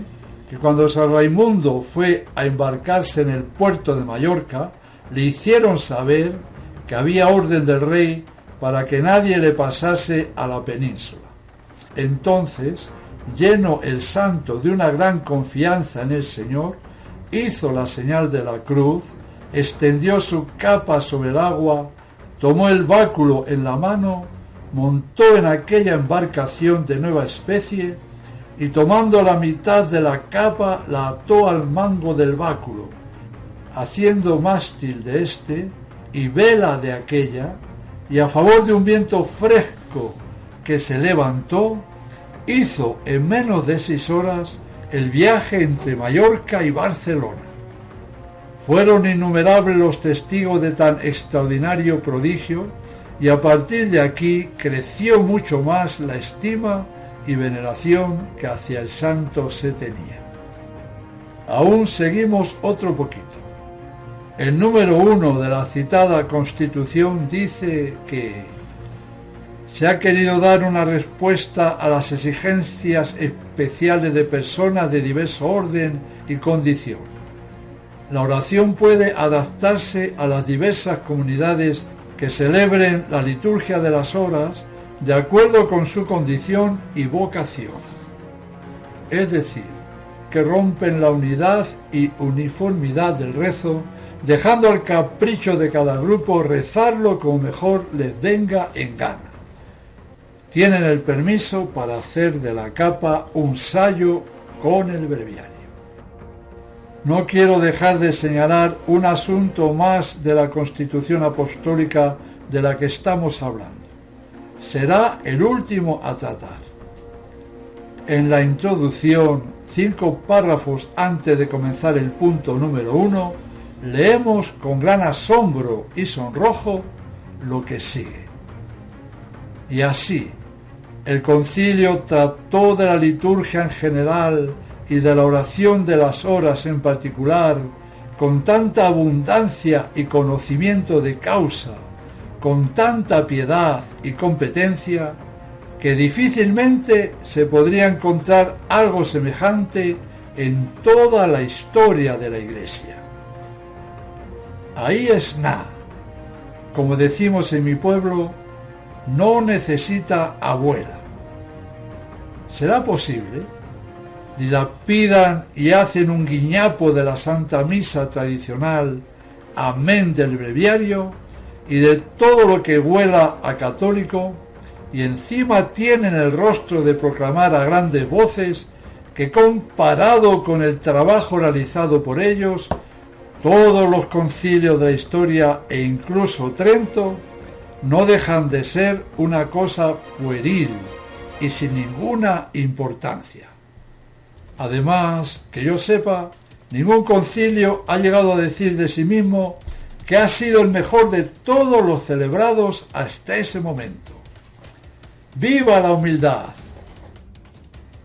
que cuando San Raimundo fue a embarcarse en el puerto de Mallorca, le hicieron saber que había orden del rey para que nadie le pasase a la península. Entonces, lleno el santo de una gran confianza en el Señor, hizo la señal de la cruz, extendió su capa sobre el agua, tomó el báculo en la mano, montó en aquella embarcación de nueva especie y tomando la mitad de la capa la ató al mango del báculo, haciendo mástil de éste y vela de aquella, y a favor de un viento fresco que se levantó, hizo en menos de 6 horas el viaje entre Mallorca y Barcelona. Fueron innumerables los testigos de tan extraordinario prodigio, y a partir de aquí creció mucho más la estima y veneración que hacia el santo se tenía. Aún seguimos otro poquito. El número 1 de la citada Constitución dice que se ha querido dar una respuesta a las exigencias especiales de personas de diverso orden y condición. La oración puede adaptarse a las diversas comunidades que celebren la liturgia de las horas de acuerdo con su condición y vocación. Es decir, que rompen la unidad y uniformidad del rezo, dejando al capricho de cada grupo rezarlo como mejor les venga en gana. Tienen el permiso para hacer de la capa un sayo con el breviario. No quiero dejar de señalar un asunto más de la Constitución Apostólica de la que estamos hablando. Será el último a tratar. En la introducción, 5 párrafos antes de comenzar el punto número 1, leemos con gran asombro y sonrojo lo que sigue. Y así, el concilio trató de la liturgia en general y de la oración de las horas en particular con tanta abundancia y conocimiento de causa, con tanta piedad y competencia, que difícilmente se podría encontrar algo semejante en toda la historia de la Iglesia. Ahí es nada. Como decimos en mi pueblo, no necesita abuela. ¿Será posible? Dilapidan y hacen un guiñapo de la Santa Misa tradicional, amén del breviario y de todo lo que huela a católico, y encima tienen el rostro de proclamar a grandes voces que, comparado con el trabajo realizado por ellos, todos los concilios de la historia e incluso Trento no dejan de ser una cosa pueril y sin ninguna importancia. Además, que yo sepa, ningún concilio ha llegado a decir de sí mismo que ha sido el mejor de todos los celebrados hasta ese momento. ¡Viva la humildad!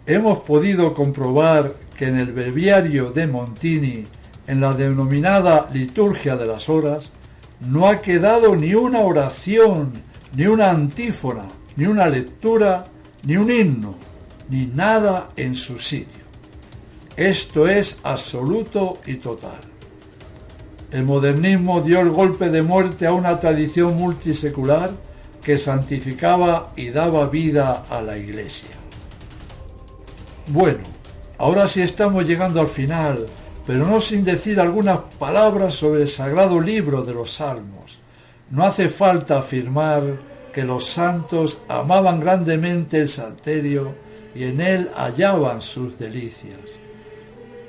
Hemos podido comprobar que en el breviario de Montini, en la denominada liturgia de las horas, no ha quedado ni una oración, ni una antífona, ni una lectura, ni un himno, ni nada en su sitio. Esto es absoluto y total. El modernismo dio el golpe de muerte a una tradición multisecular que santificaba y daba vida a la Iglesia. Bueno, ahora sí estamos llegando al final, pero no sin decir algunas palabras sobre el sagrado libro de los Salmos. No hace falta afirmar que los santos amaban grandemente el Salterio y en él hallaban sus delicias.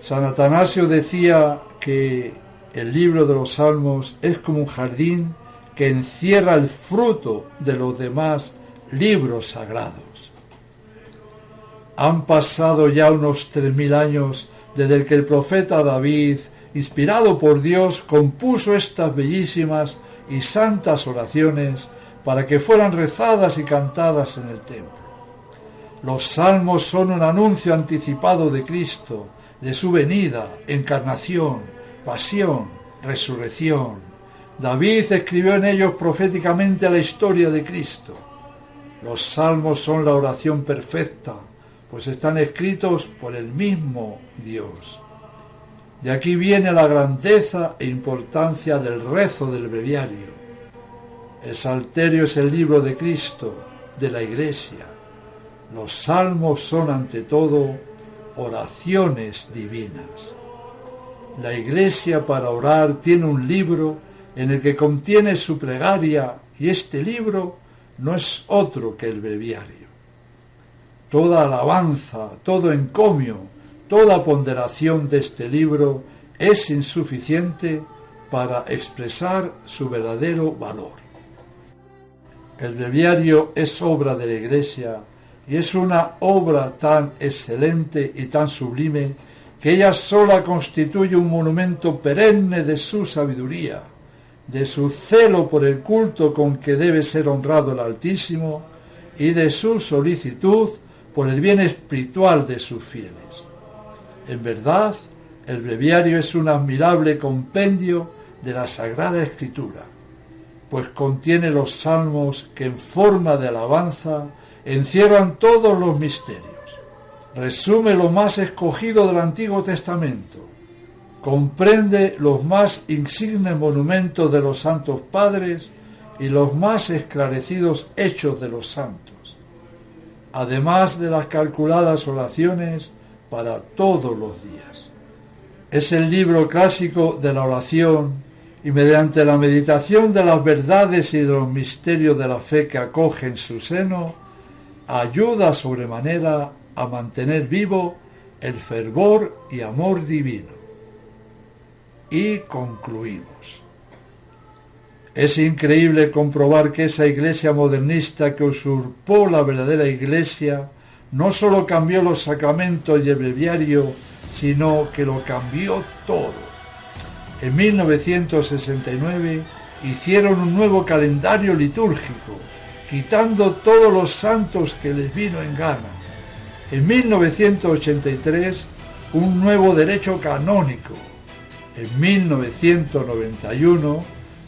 San Atanasio decía que el libro de los Salmos es como un jardín que encierra el fruto de los demás libros sagrados. Han pasado ya unos 3000 años desde que el profeta David, inspirado por Dios, compuso estas bellísimas y santas oraciones para que fueran rezadas y cantadas en el templo. Los salmos son un anuncio anticipado de Cristo, de su venida, encarnación, pasión, resurrección. David escribió en ellos proféticamente la historia de Cristo. Los salmos son la oración perfecta, pues están escritos por el mismo Dios. De aquí viene la grandeza e importancia del rezo del breviario. El Salterio es el libro de Cristo, de la Iglesia. Los salmos son ante todo oraciones divinas. La Iglesia para orar tiene un libro en el que contiene su plegaria y este libro no es otro que el breviario. Toda alabanza, todo encomio, toda ponderación de este libro es insuficiente para expresar su verdadero valor. El breviario es obra de la Iglesia y es una obra tan excelente y tan sublime que ella sola constituye un monumento perenne de su sabiduría, de su celo por el culto con que debe ser honrado el Altísimo y de su solicitud por el bien espiritual de sus fieles. En verdad, el breviario es un admirable compendio de la Sagrada Escritura, pues contiene los salmos que en forma de alabanza encierran todos los misterios. Resume lo más escogido del Antiguo Testamento. Comprende los más insignes monumentos de los santos padres y los más esclarecidos hechos de los santos, además de las calculadas oraciones para todos los días. Es el libro clásico de la oración y mediante la meditación de las verdades y de los misterios de la fe que acoge en su seno, ayuda sobremanera a mantener vivo el fervor y amor divino. Y concluimos. Es increíble comprobar que esa iglesia modernista que usurpó la verdadera iglesia no solo cambió los sacramentos y el breviario, sino que lo cambió todo. En 1969 hicieron un nuevo calendario litúrgico, quitando todos los santos que les vino en gana. En 1983, un nuevo derecho canónico. En 1991,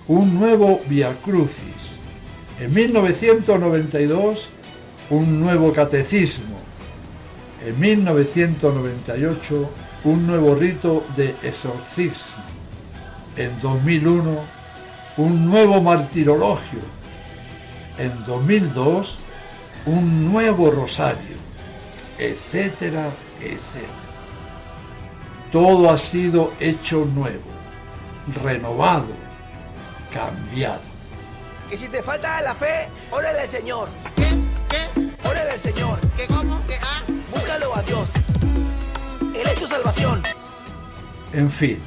un nuevo Via Crucis. En 1992, un nuevo catecismo. En 1998, un nuevo rito de exorcismo. En 2001, un nuevo martirologio. En 2002, un nuevo rosario, etcétera, etcétera. Todo ha sido hecho nuevo, renovado, cambiado. Que si te falta la fe, órale al Señor. ¿Qué? Órale al Señor. ¿Qué? ¿Cómo? ¿Qué? Ah. Búscalo a Dios. Él es tu salvación. En fin,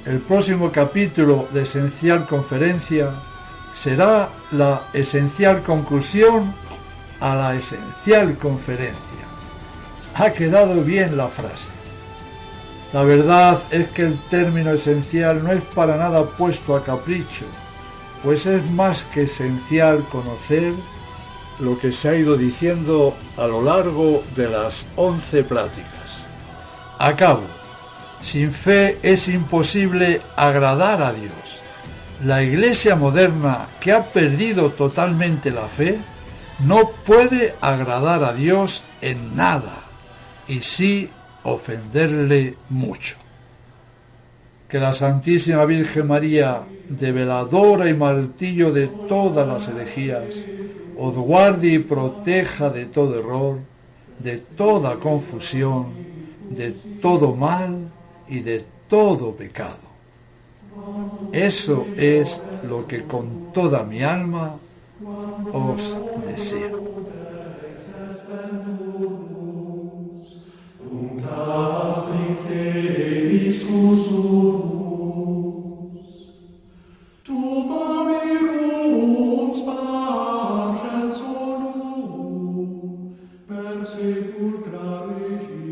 el próximo capítulo de Esencial Conferencia será la esencial conclusión a la esencial conferencia. Ha quedado bien la frase. La verdad es que el término esencial no es para nada puesto a capricho, pues es más que esencial conocer lo que se ha ido diciendo a lo largo de las 11 pláticas. Acabo. Sin fe es imposible agradar a Dios. La Iglesia moderna, que ha perdido totalmente la fe, no puede agradar a Dios en nada, y sí ofenderle mucho. Que la Santísima Virgen María, develadora y martillo de todas las herejías, os guarde y proteja de todo error, de toda confusión, de todo mal y de todo pecado. Eso es lo que con toda mi alma os deseo. Per sepulcra regis